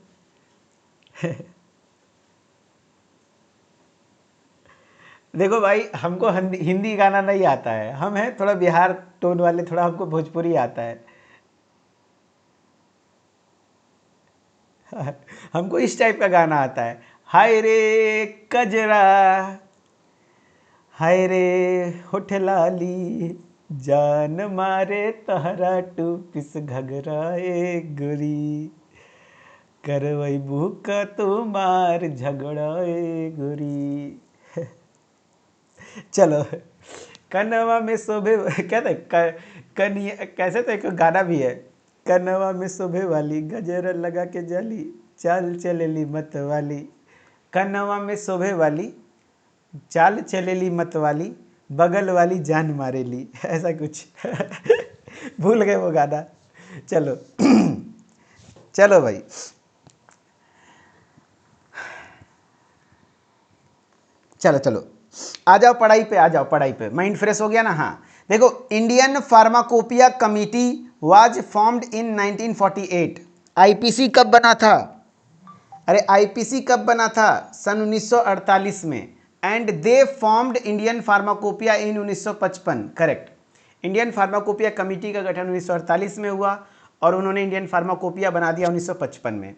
देखो भाई, हमको हिंदी गाना नहीं आता है, हम हैं थोड़ा बिहार टोन वाले, थोड़ा हमको भोजपुरी आता है। हमको इस टाइप का गाना आता है, हाय रे कजरा, हाय रे होठ लाली, जान मारे तहरा टू पिस घगराए गोरी, करवई भूखा तुम्हार झगड़ाए गोरी। चलो कनवा में शोभे, क्या था कनिया, कैसे तो एक गाना भी है, कनवा में शोभे वाली, गजर लगा के जाली, चाल चलेली मत वाली, कनवा में शोभे वाली, चाल चलेली मत वाली, बगल वाली जान मारेली, ऐसा कुछ। भूल गए वो गाना। चलो चलो भाई, चलो चलो आ जाओ पढ़ाई पे, आ जाओ पढ़ाई पे, माइंड फ्रेश हो गया ना। हाँ देखो, Indian pharmacopoeia committee was formed in 1948। IPC कब बना था? अरे आईपीसी कब बना था? सन 1948 में। And they formed Indian pharmacopoeia in 1955। Correct. Indian pharmacopoeia committee का गठन 1948 में हुआ और उन्होंने इंडियन फार्माकोपिया बना दिया 1955 में।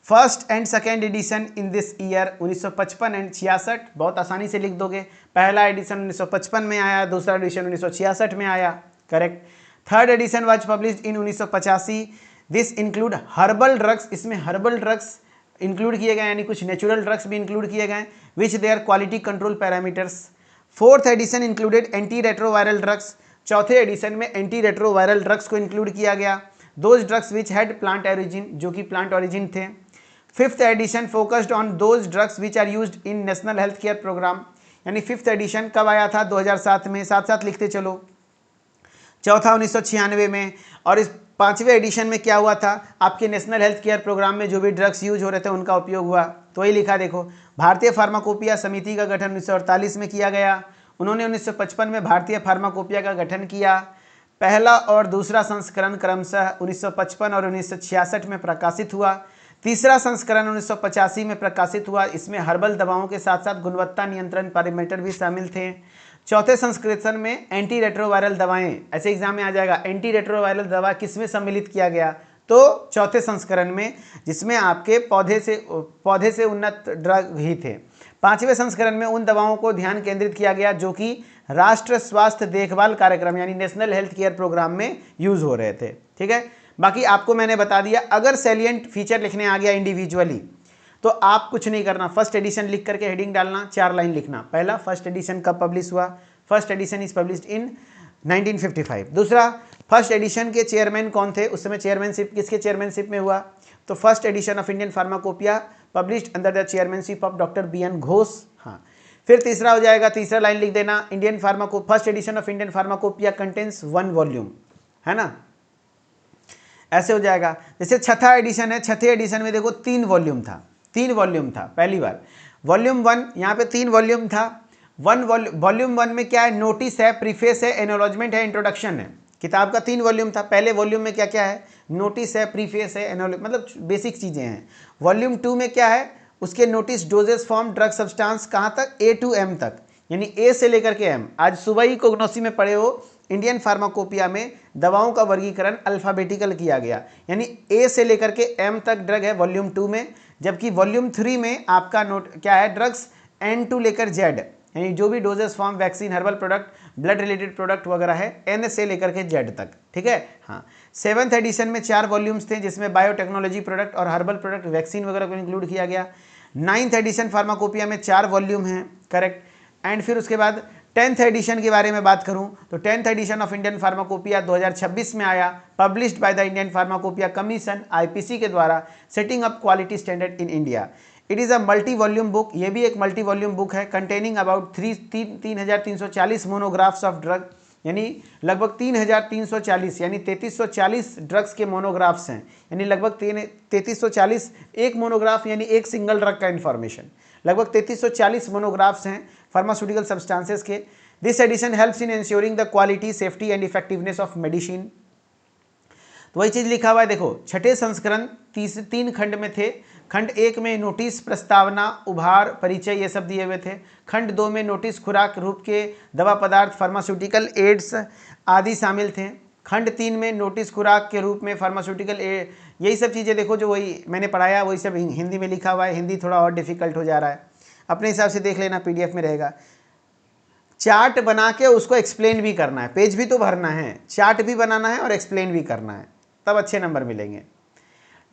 First and second addition in this year 1955 and 66, बहुत आसानी से लिख दोगे। पहला एडिशन 1955 में आया, दूसरा एडिशन 1966 में आया। Correct. Third edition was published in 1985। This include herbal drugs, इसमें हर्बल ड्रग्स इंक्लूड किए गए, यानी कुछ नेचुरल ड्रग्स भी इंक्लूड किए गए, which there quality control parameters. Fourth edition included anti retroviral drugs, चौथे एडिशन में एंटी रेट्रोवायरल ड्रग्स को इंक्लूड किया गया, those drugs which had plant origin, जो कि प्लांट ओरिजिन थे। Fifth edition focused on those drugs which are used in national health care program, यानी fifth edition कब आया था? 2007 में, साथ साथ लिखते चलो। चौथा 1996 में, और इस पांचवें एडिशन में क्या हुआ था? आपके नेशनल हेल्थ केयर प्रोग्राम में जो भी ड्रग्स यूज हो रहे थे उनका उपयोग हुआ। तो वही लिखा देखो, भारतीय फार्माकोपिया समिति का गठन 1948 में किया गया। उन्होंने 1955 में भारतीय फार्माकोपिया का गठन किया। पहला और दूसरा संस्करण क्रमशः 1955 और 1966 में प्रकाशित हुआ। तीसरा संस्करण 1985 में प्रकाशित हुआ। इसमें हर्बल दवाओं के साथ साथ गुणवत्ता नियंत्रण पैरामीटर भी शामिल थे। चौथे संस्करण में एंटी रेट्रोवायरल दवाएं, ऐसे एग्जाम में आ जाएगा, एंटी रेट्रोवायरल दवा किसमें सम्मिलित किया गया? तो चौथे संस्करण में, जिसमें आपके पौधे से उन्नत ड्रग ही थे। पांचवें संस्करण में उन दवाओं को ध्यान केंद्रित किया गया जो कि राष्ट्र स्वास्थ्य देखभाल कार्यक्रम यानी नेशनल हेल्थ केयर प्रोग्राम में यूज हो रहे थे। ठीक है, बाकी आपको मैंने बता दिया। अगर सैलिएंट फीचर लिखने आ गया इंडिविजुअली तो आप कुछ नहीं करना, फर्स्ट एडिशन लिख करके हेडिंग डालना, 4 लाइन लिखना। पहला, फर्स्ट एडिशन कब पब्लिश हुआ? First edition is published in 1955। दूसरा, फर्स्ट एडिशन के चेयरमैन कौन थे? उस समय चेयरमैनशिप किसके चेयरमैनशिप में हुआ? तो first edition of Indian pharmacopoeia published under the chairmanship of doctor BN Ghosh. हाँ, फिर तीसरा हो जाएगा, तीसरा लाइन लिख देना, first edition of Indian pharmacopoeia contains 1 volume, है ना, ऐसे हो जाएगा। जैसे छठा एडिशन है, छठे एडिशन में देखो 3 वॉल्यूम था, 3 वॉल्यूम था पहली बार। वॉल्यूम 1 यहाँ पे 3 वॉल्यूम था। वॉल्यूम 1 में क्या है? नोटिस है, प्रीफेस है, एनोलॉजमेंट है, इंट्रोडक्शन है। किताब का 3 वॉल्यूम था। पहले वॉल्यूम में क्या क्या है? नोटिस है, प्रीफेस है, मतलब बेसिक चीज़ें हैं। वॉल्यूम 2 में क्या है? उसके notice, doses, form, drug substance, कहाँ तक? A to M तक, यानी A से लेकर के M। आज सुबह ही कोग्नोसी में पढ़े हो, इंडियन फार्माकोपिया में दवाओं का वर्गीकरण अल्फाबेटिकल किया गया, यानी A से लेकर के M तक ड्रग है वॉल्यूम 2 में। जबकि वॉल्यूम 3 में आपका नोट क्या है? ड्रग्स N to लेकर Z, यानी जो भी doses, form, vaccine, herbal product, blood related product वगैरह है, N से लेकर के Z तक। ठीक है, हाँ। 7th एडिशन में 4 वॉल्यूम्स थे, जिसमें बायोटेक्नोलॉजी प्रोडक्ट और हर्बल प्रोडक्ट, वैक्सीन वगैरह को इंक्लूड किया गया। 9th एडिशन फार्माकोपिया में 4 वॉल्यूम हैं। करेक्ट। एंड फिर उसके बाद 10th एडिशन के बारे में बात करूं तो 10th addition of Indian pharmacopoeia 2026 में आया, published by the Indian Pharmacopoeia commission IPC के द्वारा, setting up quality standard in India. It is a multi volume book, ये भी एक मल्टी वॉल्यूम बुक है, containing about 3340 monographs of drug, यानी लगभग 3340 यानी 3340 ड्रग्स के मोनोग्राफ्स हैं, यानी लगभग 3340 एक मोनोग्राफ यानी एक सिंगल ड्रग का इन्फॉर्मेशन, लगभग 3340 मोनोग्राफ्स हैं फार्मास्यूटिकल सब्सटेंसेस के। This edition helps in ensuring the quality, safety and effectiveness of medicine. तो वही चीज़ लिखा हुआ है, देखो छठे संस्करण 3 खंड में थे। खंड 1 में नोटिस, प्रस्तावना, उभार, परिचय ये सब दिए हुए थे। खंड 2 में नोटिस, खुराक रूप के दवा पदार्थ, फार्मास्यूटिकल एड्स आदि शामिल थे। खंड 3 में नोटिस, खुराक के रूप में फार्मास्यूटिकल एड, यही सब चीज़ें देखो जो वही मैंने पढ़ाया वही सब हिंदी में लिखा हुआ है। हिंदी थोड़ा और डिफिकल्ट हो जा रहा है, अपने हिसाब से देख लेना, PDF में रहेगा। चार्ट बना के उसको एक्सप्लेन भी करना है, पेज भी तो भरना है, चार्ट भी बनाना है और एक्सप्लेन भी करना है, तब अच्छे नंबर मिलेंगे।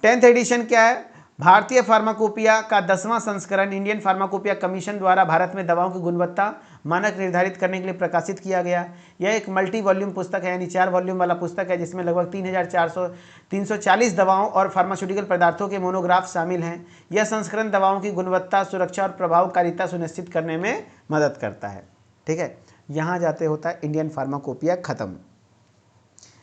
10th एडिशन क्या है? भारतीय फार्माकोपिया का 10वां संस्करण इंडियन फार्माकोपिया कमीशन द्वारा भारत में दवाओं की गुणवत्ता मानक निर्धारित करने के लिए प्रकाशित किया गया। यह एक मल्टी वॉल्यूम पुस्तक है, यानी 4 वॉल्यूम वाला पुस्तक है, जिसमें लगभग 340 दवाओं और फार्मास्यूटिकल पदार्थों के मोनोग्राफ शामिल हैं। यह संस्करण दवाओं की गुणवत्ता, सुरक्षा और प्रभावकारिता सुनिश्चित करने में मदद करता है। ठीक है, यहाँ जाते होता है इंडियन फार्माकोपिया खत्म।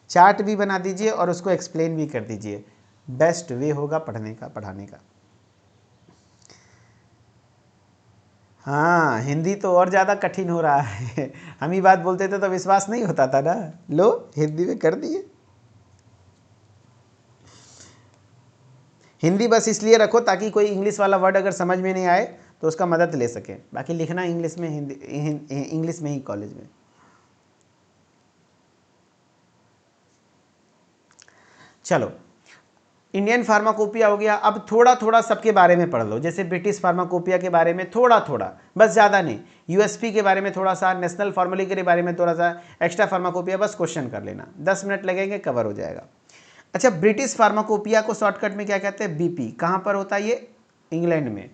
चार्ट भी बना दीजिए और उसको एक्सप्लेन भी कर दीजिए, बेस्ट वे होगा पढ़ने का, पढ़ाने का। हाँ, हिंदी तो और ज़्यादा कठिन हो रहा है। हम ही बात बोलते थे तो विश्वास नहीं होता था ना, लो हिंदी में कर दिए। हिंदी बस इसलिए रखो ताकि कोई इंग्लिश वाला वर्ड अगर समझ में नहीं आए तो उसका मदद ले सके, बाकी लिखना इंग्लिश में, हिंदी इंग्लिश में ही कॉलेज में। चलो, इंडियन फार्माकोपिया हो गया। अब थोड़ा थोड़ा सबके बारे में पढ़ लो, जैसे ब्रिटिश फार्माकोपिया के बारे में थोड़ा थोड़ा, बस ज़्यादा नहीं। यूएसपी के बारे में थोड़ा सा, नेशनल फार्मोली के बारे में थोड़ा सा, एक्स्ट्रा फार्माकोपिया बस क्वेश्चन कर लेना, 10 मिनट लगेंगे, कवर हो जाएगा। अच्छा, ब्रिटिश फार्माकोपिया को शॉर्टकट में क्या कहते हैं? बीपी। कहाँ पर होता है ये? इंग्लैंड में।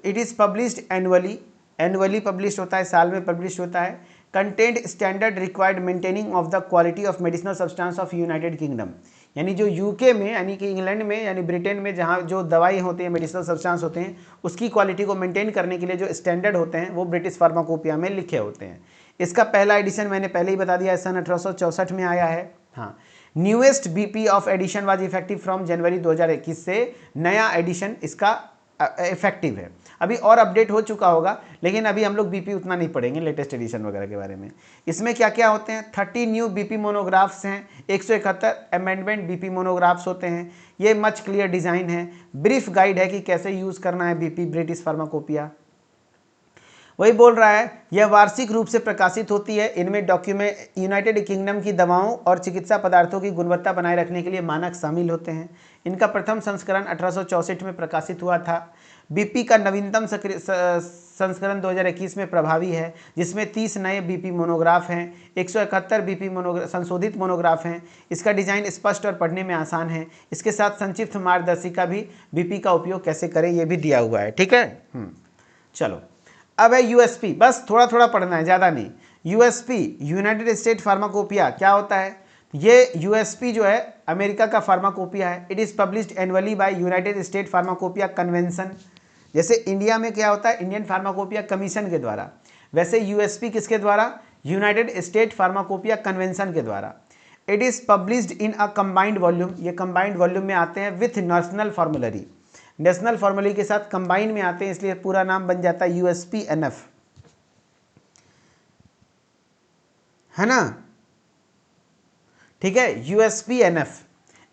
It is published annually, annually publish होता है, साल में पब्लिश होता है। Content standard required maintaining of the quality of medicinal substance of United kingdom, यानी जो यूके में, यानी कि इंग्लैंड में, यानी ब्रिटेन में जहाँ जो दवाई होती है, मेडिसिनल सब्सटेंस होते हैं, उसकी क्वालिटी को मेंटेन करने के लिए जो स्टैंडर्ड होते हैं वो ब्रिटिश फार्माकोपिया में लिखे होते हैं। इसका पहला एडिशन मैंने पहले ही बता दिया, सन 1864 में आया है। हाँ, newest BP of edition was effective from January 2021 से नया एडिशन इसका इफेक्टिव है। अभी और अपडेट हो चुका होगा, लेकिन अभी हम लोग बीपी उतना नहीं पढ़ेंगे, लेटेस्ट एडिशन वगैरह के बारे में। इसमें क्या क्या होते हैं? 30 न्यू बीपी मोनोग्राफ्स हैं, 171 अमेंडमेंट बीपी मोनोग्राफ्स होते हैं। ये मच क्लियर डिज़ाइन है, ब्रीफ गाइड है कि कैसे यूज़ करना है बीपी, ब्रिटिश फार्माकोपिया। वही बोल रहा है, यह वार्षिक रूप से प्रकाशित होती है। इनमें डॉक्यूमेंट यूनाइटेड किंगडम की दवाओं और चिकित्सा पदार्थों की गुणवत्ता बनाए रखने के लिए मानक शामिल होते हैं। इनका प्रथम संस्करण 1864 में प्रकाशित हुआ था। बीपी का नवीनतम संस्करण 2021 में प्रभावी है, जिसमें 30 नए बीपी मोनोग्राफ हैं, 171 बीपी संशोधित मोनोग्राफ हैं। इसका डिज़ाइन स्पष्ट और पढ़ने में आसान है। इसके साथ संक्षिप्त मार्गदर्शिका भी बीपी का उपयोग कैसे करें ये भी दिया हुआ है। ठीक है, चलो अब है यूएसपी, बस थोड़ा थोड़ा पढ़ना है, ज़्यादा नहीं। यूएसपी, यूनाइटेड स्टेट फार्माकोपिया, क्या होता है ये? यूएसपी जो है अमेरिका का फार्माकोपिया है। It is published annually by United State Pharmacopoeia Convention. जैसे इंडिया में क्या होता है? इंडियन फार्माकोपिया कमीशन के द्वारा, वैसे यूएसपी किसके द्वारा? यूनाइटेड स्टेट फार्माकोपिया कन्वेंशन के द्वारा। It is published in a combined volume, ये कंबाइंड वॉल्यूम में आते हैं विथ नेशनल फार्मूलरी, नेशनल फार्मूलरी के साथ कंबाइन में आते हैं, इसलिए पूरा नाम बन जाता है यूएसपीएनएफ, है ना? ठीक है, USPNF.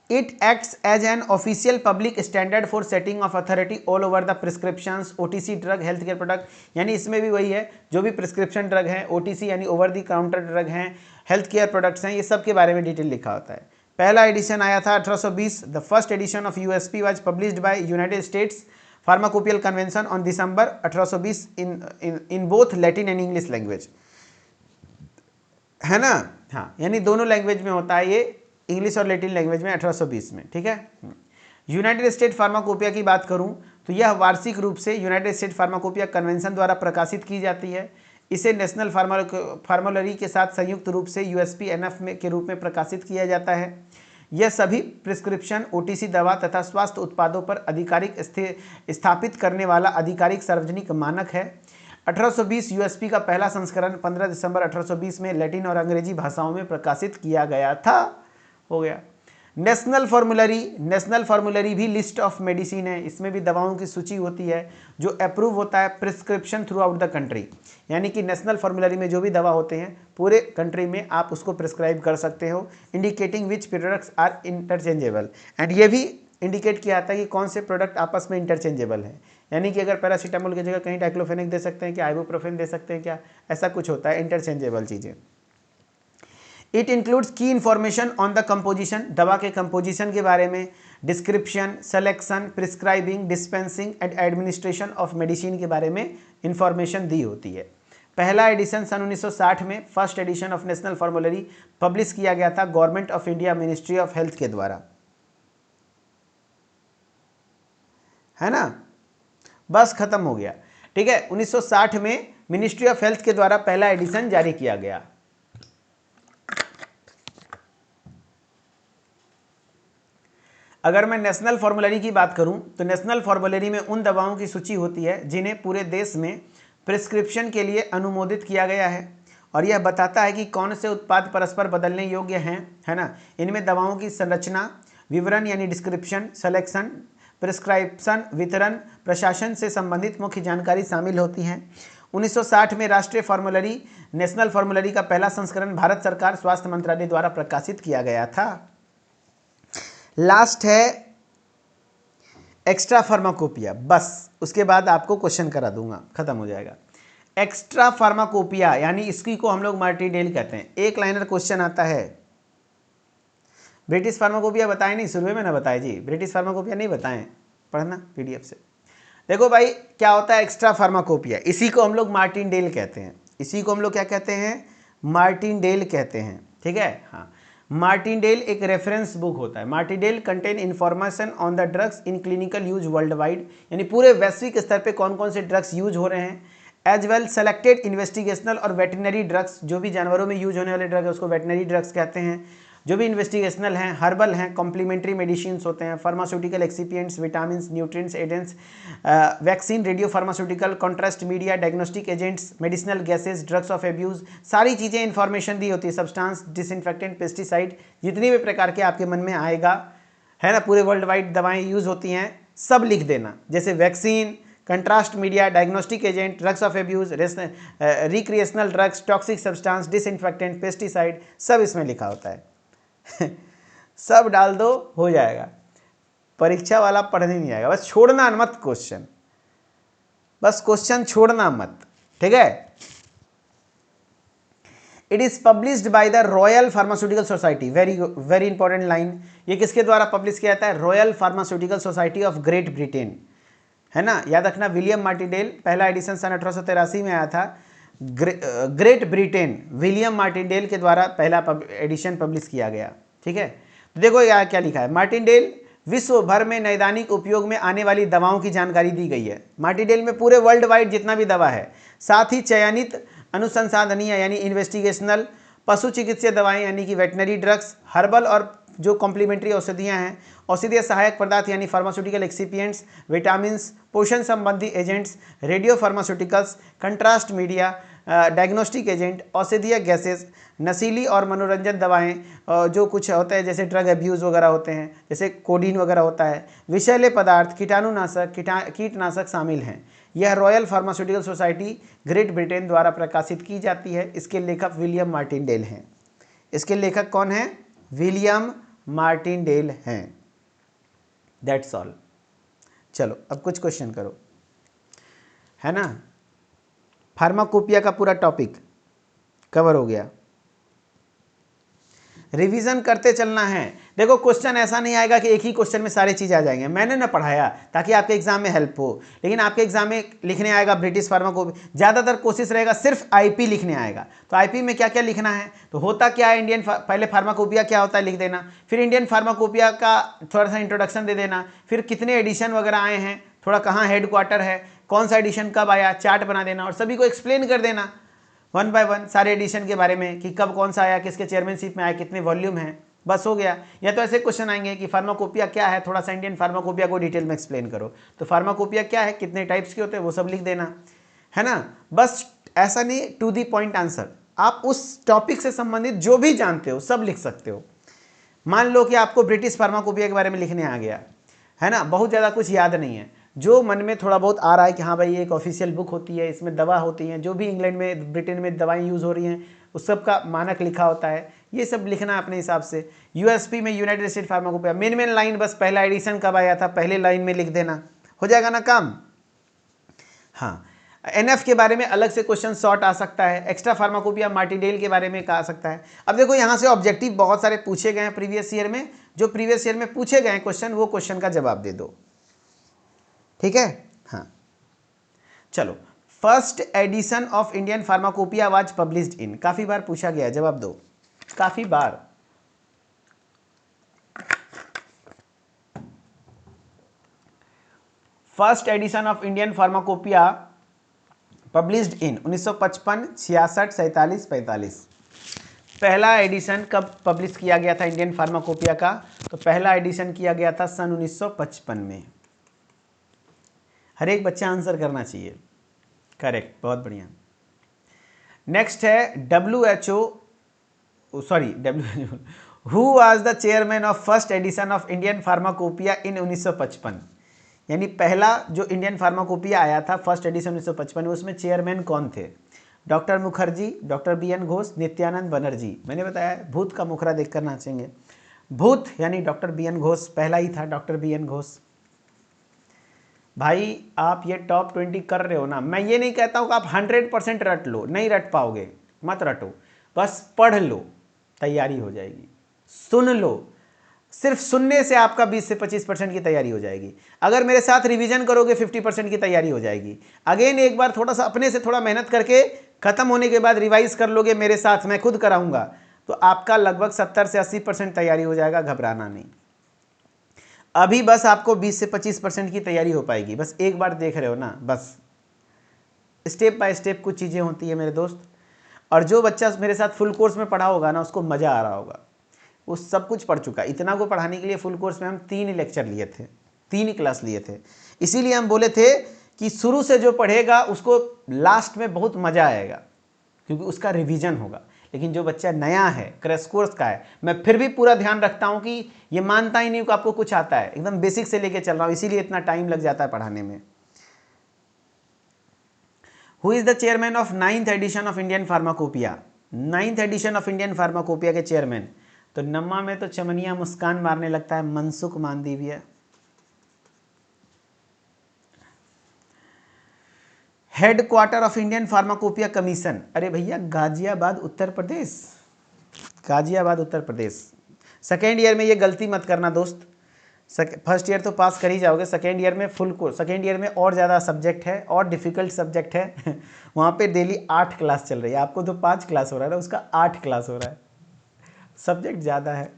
It acts as an official public standard for setting of authority all over the prescriptions, OTC drug, health care product, यानी इसमें भी वही है, जो भी प्रिस्क्रिप्शन ड्रग हैं, ओटीसी यानी ओवर द काउंटर ड्रग हैं, हेल्थ केयर प्रोडक्ट्स हैं, ये सब के बारे में डिटेल लिखा होता है। पहला एडिशन आया था 1820। The first edition of USP was published by United states pharmacopoeial convention on December 1820 in both Latin and English language, है ना? हाँ, यानी दोनों लैंग्वेज में होता है ये, इंग्लिश और लैटिन लैंग्वेज में 1820 में। ठीक है, यूनाइटेड स्टेट फार्माकोपिया की बात करूं तो यह वार्षिक रूप से यूनाइटेड स्टेट फार्माकोपिया कन्वेंशन द्वारा प्रकाशित की जाती है। इसे नेशनल फार्मूलरी के साथ संयुक्त रूप से यूएसपीएनएफ के रूप में प्रकाशित किया जाता है। यह सभी प्रिस्क्रिप्शन, ओटीसी दवा तथा स्वास्थ्य उत्पादों पर आधिकारिक स्थापित करने वाला आधिकारिक सार्वजनिक मानक है। 1820 यूएसपी का पहला संस्करण 15 दिसंबर 1820 में लैटिन और अंग्रेजी भाषाओं में प्रकाशित किया गया था। हो गया। नेशनल फार्मूलरी, नेशनल फार्मूलरी भी लिस्ट ऑफ मेडिसिन है, इसमें भी दवाओं की सूची होती है जो अप्रूव होता है prescription through out the country, यानी कि नेशनल फार्मूलरी में जो भी दवा होते हैं पूरे कंट्री में आप उसको प्रिस्क्राइब कर सकते हो, indicating which products are interchangeable, and ये भी इंडिकेट किया जाता है कि कौन से प्रोडक्ट आपस में इंटरचेंजेबल है, यानी कि अगर पैरासीटामोल की जगह कहीं डाइक्लोफेनेक दे सकते हैं क्या, आइबुप्रोफेन दे सकते हैं क्या, ऐसा कुछ होता है, इंटरचेंजेबल चीज़ें। इट इंक्लूड्स की इन्फॉर्मेशन ऑन द कंपोजिशन, दवा के कंपोजिशन के बारे में, description, selection, prescribing, dispensing and administration of medicine के बारे में इंफॉर्मेशन दी होती है। पहला एडिशन सन 1960 में, first edition of national फार्मूलरी publish किया गया था government of India ministry of health के द्वारा, है ना? बस खत्म हो गया। ठीक है, 1960 में मिनिस्ट्री ऑफ हेल्थ के द्वारा पहला एडिशन जारी किया गया। अगर मैं नेशनल फार्मूलरी की बात करूं तो नेशनल फार्मूलरी में उन दवाओं की सूची होती है जिन्हें पूरे देश में प्रिस्क्रिप्शन के लिए अनुमोदित किया गया है, और यह बताता है कि कौन से उत्पाद परस्पर बदलने योग्य हैं, है ना? इनमें दवाओं की संरचना, विवरण यानी डिस्क्रिप्शन, सिलेक्शन, प्रिस्क्रिप्शन, वितरण, प्रशासन से संबंधित मुख्य जानकारी शामिल होती हैं। 1960 में राष्ट्रीय फार्मूलरी, नेशनल फार्मूलरी का पहला संस्करण भारत सरकार स्वास्थ्य मंत्रालय द्वारा प्रकाशित किया गया था। लास्ट है एक्स्ट्रा फार्माकोपिया, बस उसके बाद आपको क्वेश्चन करा दूंगा, खत्म हो जाएगा। एक्स्ट्रा फार्माकोपिया यानी इसकी को हम लोग मार्टिडेल कहते हैं। एक लाइनर क्वेश्चन आता है। ब्रिटिश फार्माकोपिया बताए नहीं, शुरू में ना बताए जी, ब्रिटिश फार्माकोपिया नहीं बताएं, पढ़ना पीडीएफ से। देखो भाई क्या होता है एक्स्ट्रा फार्माकोपिया, इसी को हम लोग मार्टिनडेल कहते हैं। इसी को हम लोग क्या कहते हैं? मार्टिनडेल कहते हैं, ठीक है। हाँ, मार्टिनडेल एक रेफरेंस बुक होता है। Martindale contain information on the drugs in clinical use world wide, यानी पूरे वैश्विक स्तर पे कौन कौन से ड्रग्स यूज हो रहे हैं, एज वेल सेलेक्टेड इन्वेस्टिगेशनल और वेटनरी ड्रग्स, जो भी जानवरों में यूज होने वाले ड्रग है उसको वेटनरी ड्रग्स कहते हैं। जो भी इन्वेस्टिगेशनल हैं, हर्बल हैं, कॉम्प्लीमेंट्री मेडिसिन होते हैं, pharmaceutical excipients, vitamin, nutrients, addends, vaccine, radio pharmaceutical, contrast media, diagnostic agents, medicinal gases, drugs of abuse, सारी चीज़ें इन्फॉर्मेशन दी होती है। सब्सटेंस, डिसइंफेक्टेंट, पेस्टिसाइड, जितनी भी प्रकार के आपके मन में आएगा, है ना, पूरे वर्ल्ड वाइड दवाएँ यूज़ होती हैं, सब लिख देना। जैसे vaccine, contrast media, diagnostic agent, drugs of abuse, recreational drugs, toxic substance, disinfectant, pesticide, सब इसमें लिखा होता है। सब डाल दो, हो जाएगा। परीक्षा वाला पढ़ने नहीं आएगा, बस छोड़ना मत क्वेश्चन, बस क्वेश्चन छोड़ना मत, ठीक है। It is published by the royal pharmaceutical society, very very important line. ये किसके द्वारा पब्लिश किया जाता है? Royal pharmaceutical society of great Britain, है ना, याद रखना। विलियम मार्टिनडेल, पहला एडिशन सन 1883 में आया था। ग्रेट ब्रिटेन, विलियम मार्टिनडेल के द्वारा पहला एडिशन पब्लिश किया गया, ठीक है। तो देखो यहाँ क्या लिखा है, मार्टिनडेल विश्व भर में नैदानिक उपयोग में आने वाली दवाओं की जानकारी दी गई है। मार्टिनडेल में पूरे वर्ल्ड वाइड जितना भी दवा है, साथ ही चयनित अनुसंसाधनीय यानी इन्वेस्टिगेशनल, पशु चिकित्सीय दवाएं यानी कि वेटनरी ड्रग्स, हर्बल और जो कॉम्प्लीमेंट्री औषधियाँ हैं, औषधीय सहायक पदार्थ यानी फार्मास्यूटिकल एक्सिपिएंट्स, विटामिन्स, पोषण संबंधी agents, radio pharmaceuticals, contrast media, diagnostic agent, औषधीय गैसेस, नशीली और मनोरंजन दवाएं, जो कुछ होते हैं जैसे ड्रग अब्यूज़ वगैरह होते हैं, जैसे कोडीन वगैरह होता है, विषैले पदार्थ, कीटाणुनाशक, कीटनाशक शामिल हैं। यह royal pharmaceutical society great Britain द्वारा प्रकाशित की जाती है। इसके लेखक विलियम मार्टिनडेल हैं। इसके लेखक कौन हैं? विलियम मार्टिनडेल हैं। That's all. चलो अब कुछ क्वेश्चन करो, है ना। फार्माकोपिया का पूरा टॉपिक कवर हो गया, रिवीजन करते चलना है। देखो क्वेश्चन ऐसा नहीं आएगा कि एक ही क्वेश्चन में सारी चीज़ आ जाएंगे। मैंने ना पढ़ाया ताकि आपके एग्जाम में हेल्प हो, लेकिन आपके एग्जाम में लिखने आएगा ब्रिटिश फार्माकोपिया, ज़्यादातर कोशिश रहेगा सिर्फ आईपी लिखने आएगा। तो आईपी में क्या क्या लिखना है, तो होता क्या है इंडियन, पहले फार्माकोपिया क्या होता है लिख देना, फिर इंडियन फार्माकोपिया का थोड़ा सा इंट्रोडक्शन दे देना, फिर कितने एडिशन वगैरह आए हैं, थोड़ा कहाँ हेड क्वार्टर है, कौन सा एडिशन कब आया, चार्ट बना देना और सभी को एक्सप्लेन कर देना वन बाय वन सारे एडिशन के बारे में कि कब कौन सा आया, किसके चेयरमैनशिप में आया, कितने वॉल्यूम है, बस हो गया। या तो ऐसे क्वेश्चन आएंगे कि फार्माकोपिया क्या है, थोड़ा सा इंडियन फार्माकोपिया को डिटेल में एक्सप्लेन करो। तो फार्माकोपिया क्या है, कितने टाइप्स के होते हैं, वो सब लिख देना, है ना। बस ऐसा नहीं, टू दी पॉइंट आंसर। आप उस टॉपिक से संबंधित जो भी जानते हो सब लिख सकते हो। मान लो कि आपको ब्रिटिश फार्माकोपिया के बारे में लिखने आ गया, है ना, बहुत ज़्यादा कुछ याद नहीं है, जो मन में थोड़ा बहुत आ रहा है कि हाँ भाई ये एक ऑफिशियल बुक होती है, इसमें दवा होती है, जो भी इंग्लैंड में ब्रिटेन में दवाएं यूज़ हो रही हैं उस सब का मानक लिखा होता है, ये सब लिखना अपने हिसाब से। यूएसपी में United State pharmacopoeia, main line बस पहला एडिशन कब आया था पहले लाइन में लिख देना, हो जाएगा ना काम। हाँ, एनएफ के बारे में अलग से क्वेश्चन शॉर्ट आ सकता है, एक्स्ट्रा फार्माकोपिया मार्टिनडेल के बारे में आ सकता है। अब देखो यहाँ से ऑब्जेक्टिव बहुत सारे पूछे गए हैं प्रीवियस ईयर में, जो प्रीवियस ईयर में पूछे गए क्वेश्चन वो क्वेश्चन का जवाब दे दो, ठीक है। हाँ चलो, first edition of Indian pharmacopoeia was published in, काफी बार पूछा गया, जवाब दो, काफी बार। First edition of Indian pharmacopoeia published in 1955, 66, 47, 45। पहला एडिशन कब पब्लिश किया गया था इंडियन फार्माकोपिया का, तो पहला एडिशन किया गया था सन 1955 में। हर एक बच्चा आंसर करना चाहिए, करेक्ट, बहुत बढ़िया। नेक्स्ट है WHO, who was the chairman of first edition of Indian pharmacopoeia in 1955, यानी पहला जो इंडियन फार्माकोपिया आया था फर्स्ट एडिशन 1955 में, उसमें चेयरमैन कौन थे? Doctor Mukherjee, doctor BN Ghosh, Nityanand Banerjee. मैंने बताया भूत का मुखरा देख कर नाचेंगे, भूत यानी डॉक्टर BN घोष, पहला ही था डॉक्टर BN घोष। भाई आप ये टॉप 20 कर रहे हो ना, मैं ये नहीं कहता हूँ कि आप 100% रट लो, नहीं रट पाओगे, मत रटो, बस पढ़ लो, तैयारी हो जाएगी। सुन लो, सिर्फ सुनने से आपका 20 से 25% की तैयारी हो जाएगी। अगर मेरे साथ रिवीजन करोगे 50% की तैयारी हो जाएगी। अगेन एक बार थोड़ा सा अपने से थोड़ा मेहनत करके खत्म होने के बाद रिवाइज कर लोगे मेरे साथ, मैं खुद कराऊंगा, तो आपका लगभग 70 से 80% तैयारी हो जाएगा, घबराना नहीं। अभी बस आपको 20 से 25% की तैयारी हो पाएगी, बस एक बार देख रहे हो ना, बस स्टेप बाय स्टेप कुछ चीज़ें होती है मेरे दोस्त। और जो बच्चा मेरे साथ फुल कोर्स में पढ़ा होगा ना, उसको मज़ा आ रहा होगा, वो सब कुछ पढ़ चुका। इतना को पढ़ाने के लिए फुल कोर्स में हम 3 लेक्चर लिए थे, 3 ही क्लास लिए थे। इसीलिए हम बोले थे कि शुरू से जो पढ़ेगा उसको लास्ट में बहुत मज़ा आएगा, क्योंकि उसका रिवीजन होगा। लेकिन जो बच्चा नया है, क्रैश कोर्स का है, मैं फिर भी पूरा ध्यान रखता हूँ कि ये मानता ही नहीं कि आपको कुछ आता है, एकदम बेसिक से लेके चल रहा हूँ, इसीलिए इतना टाइम लग जाता है पढ़ाने में। Who is the chairman of 9th edition of Indian pharmacopoeia? 9th edition of Indian pharmacopoeia के चेयरमैन, तो नम्मा में तो चमनिया मुस्कान मारने लगता है, Mansukh Mandaviya. Headquarter of Indian Pharmacopoeia Commission, अरे भैया गाजियाबाद उत्तर प्रदेश, गाजियाबाद उत्तर प्रदेश। सेकेंड ईयर में ये गलती मत करना दोस्त, फर्स्ट ईयर तो पास कर ही जाओगे, सेकेंड ईयर में फुल कोर्स, सेकेंड ईयर में और ज़्यादा सब्जेक्ट है और डिफ़िकल्ट सब्जेक्ट है वहाँ पे डेली 8 क्लास चल रही है, आपको तो 5 क्लास हो रहा है ना, उसका 8 क्लास हो रहा है, सब्जेक्ट ज़्यादा है,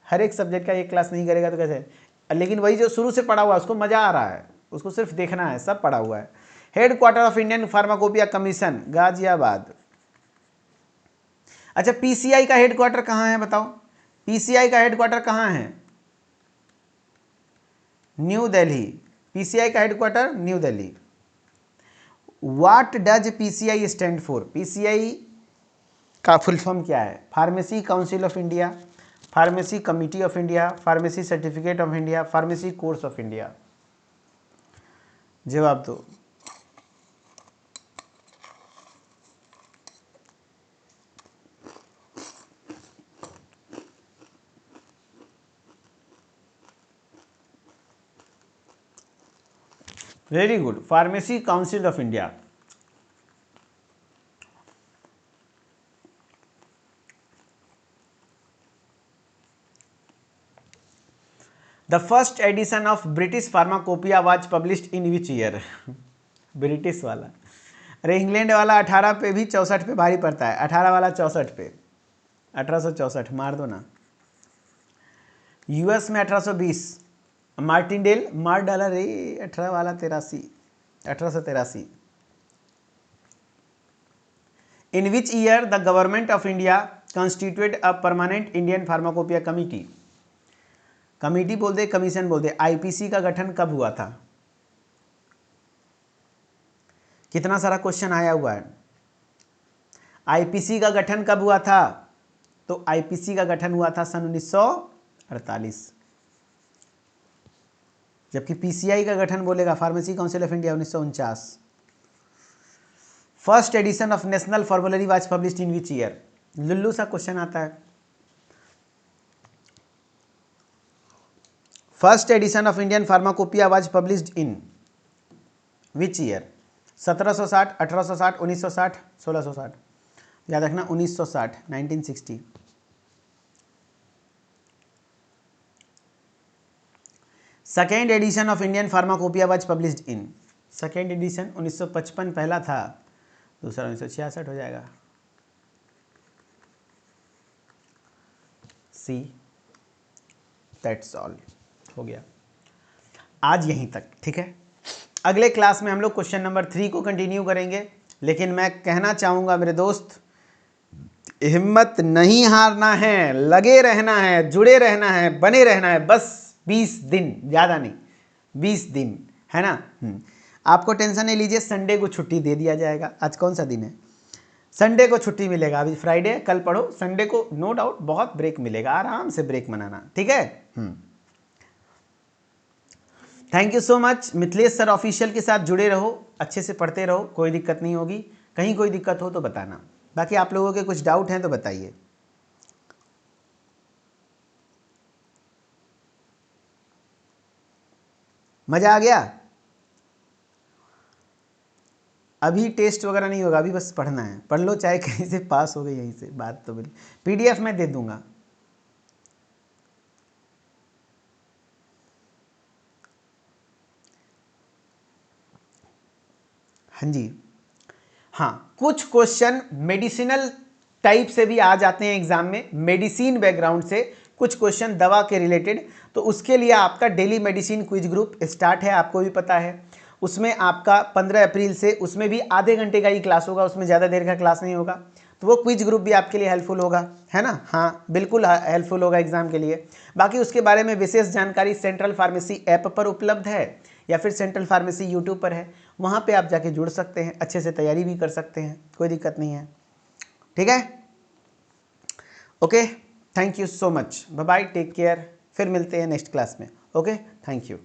हर एक सब्जेक्ट का एक क्लास नहीं करेगा तो कैसे? लेकिन वही जो शुरू से पढ़ा हुआ है उसको मज़ा आ रहा है, उसको सिर्फ देखना है, सब पढ़ा हुआ है। Head quarter of Indian Pharmacopoeia commission, Ghaziabad. अच्छा, पीसीआई का हेड क्वार्टर कहाँ है बताओ? पीसीआई का हेड क्वार्टर कहाँ है? न्यू दिल्ली। पीसीआई का headquarter new Delhi. What does PCI stand for? PCI का फुल फॉर्म क्या है? Pharmacy council of India, pharmacy committee of India, pharmacy certificate of India, pharmacy course of India? जवाब दो। Very good, pharmacy council of India. The first edition of British pharmacopoeia was published in which year? British वाला, अरे England वाला 18 पे भी 64 पे भारी पड़ता है, 18 वाला 64 पे, 1864 मार दो ना। यूएस में 1820, मार्टिनडेल मार डाला रे, 18 वाला 83, 1883। In which year the government of India constituted a permanent Indian pharmacopoeia committee? Committee बोल दे, कमीशन बोल दे, आईपीसी का गठन कब हुआ था? कितना सारा क्वेश्चन आया हुआ है। आईपीसी का गठन कब हुआ था? तो आईपीसी का गठन हुआ था सन 1948, जबकि पीसीआई का गठन बोलेगा pharmacy council of India 1949। First edition of national formulary was published in which year? लुल्लू सा क्वेश्चन आता है। First edition of Indian pharmacopoeia was published in which year? 1760, 1860, 1960, 1660? याद रखना 1960, 1960। Second edition of Indian pharmacopoeia was published in? Second edition 1955 पहला था, दूसरा 1966 हो जाएगा। सी, दैट्स ऑल, हो गया आज यहीं तक, ठीक है। अगले क्लास में हम लोग क्वेश्चन नंबर 3 को कंटिन्यू करेंगे, लेकिन मैं कहना चाहूँगा मेरे दोस्त, हिम्मत नहीं हारना है, लगे रहना है, जुड़े रहना है, बने रहना है, बस 20 दिन, ज़्यादा नहीं, 20 दिन है ना। आपको टेंशन नहीं लीजिए, संडे को छुट्टी दे दिया जाएगा। आज कौन सा दिन है? संडे को छुट्टी मिलेगा, अभी फ्राइडे, कल पढ़ो, संडे को नो डाउट बहुत ब्रेक मिलेगा, आराम से ब्रेक मनाना, ठीक है। Thank you so much. Mithilesh sir official के साथ जुड़े रहो, अच्छे से पढ़ते रहो, कोई दिक्कत नहीं होगी। कहीं कोई दिक्कत हो तो बताना, बाकी आप लोगों के कुछ डाउट हैं तो बताइए। मज़ा आ गया? अभी टेस्ट वगैरह नहीं होगा, अभी बस पढ़ना है। पढ़ लो, चाहे कहीं से पास हो गए, यहीं से बात तो बोली। PDF मैं दे दूंगा। हाँ जी, हाँ, कुछ क्वेश्चन मेडिसिनल टाइप से भी आ जाते हैं एग्जाम में, मेडिसिन बैकग्राउंड से कुछ क्वेश्चन दवा के रिलेटेड। तो उसके लिए आपका daily medicine quiz group start है, आपको भी पता है। उसमें आपका 15 अप्रैल से, उसमें भी आधे घंटे का ही क्लास होगा, उसमें ज़्यादा देर का क्लास नहीं होगा। तो वो क्विज ग्रुप भी आपके लिए हेल्पफुल होगा, है ना? हाँ, बिल्कुल हेल्पफुल होगा एग्जाम के लिए। बाकी उसके बारे में विशेष जानकारी सेंट्रल फार्मेसी ऐप पर उपलब्ध है, या फिर सेंट्रल फार्मेसी यूट्यूब पर है, वहाँ पे आप जाके जुड़ सकते हैं, अच्छे से तैयारी भी कर सकते हैं, कोई दिक्कत नहीं है। ठीक है, okay, thank you so much, bye bye, take care, फिर मिलते हैं नेक्स्ट क्लास में। Okay, thank you.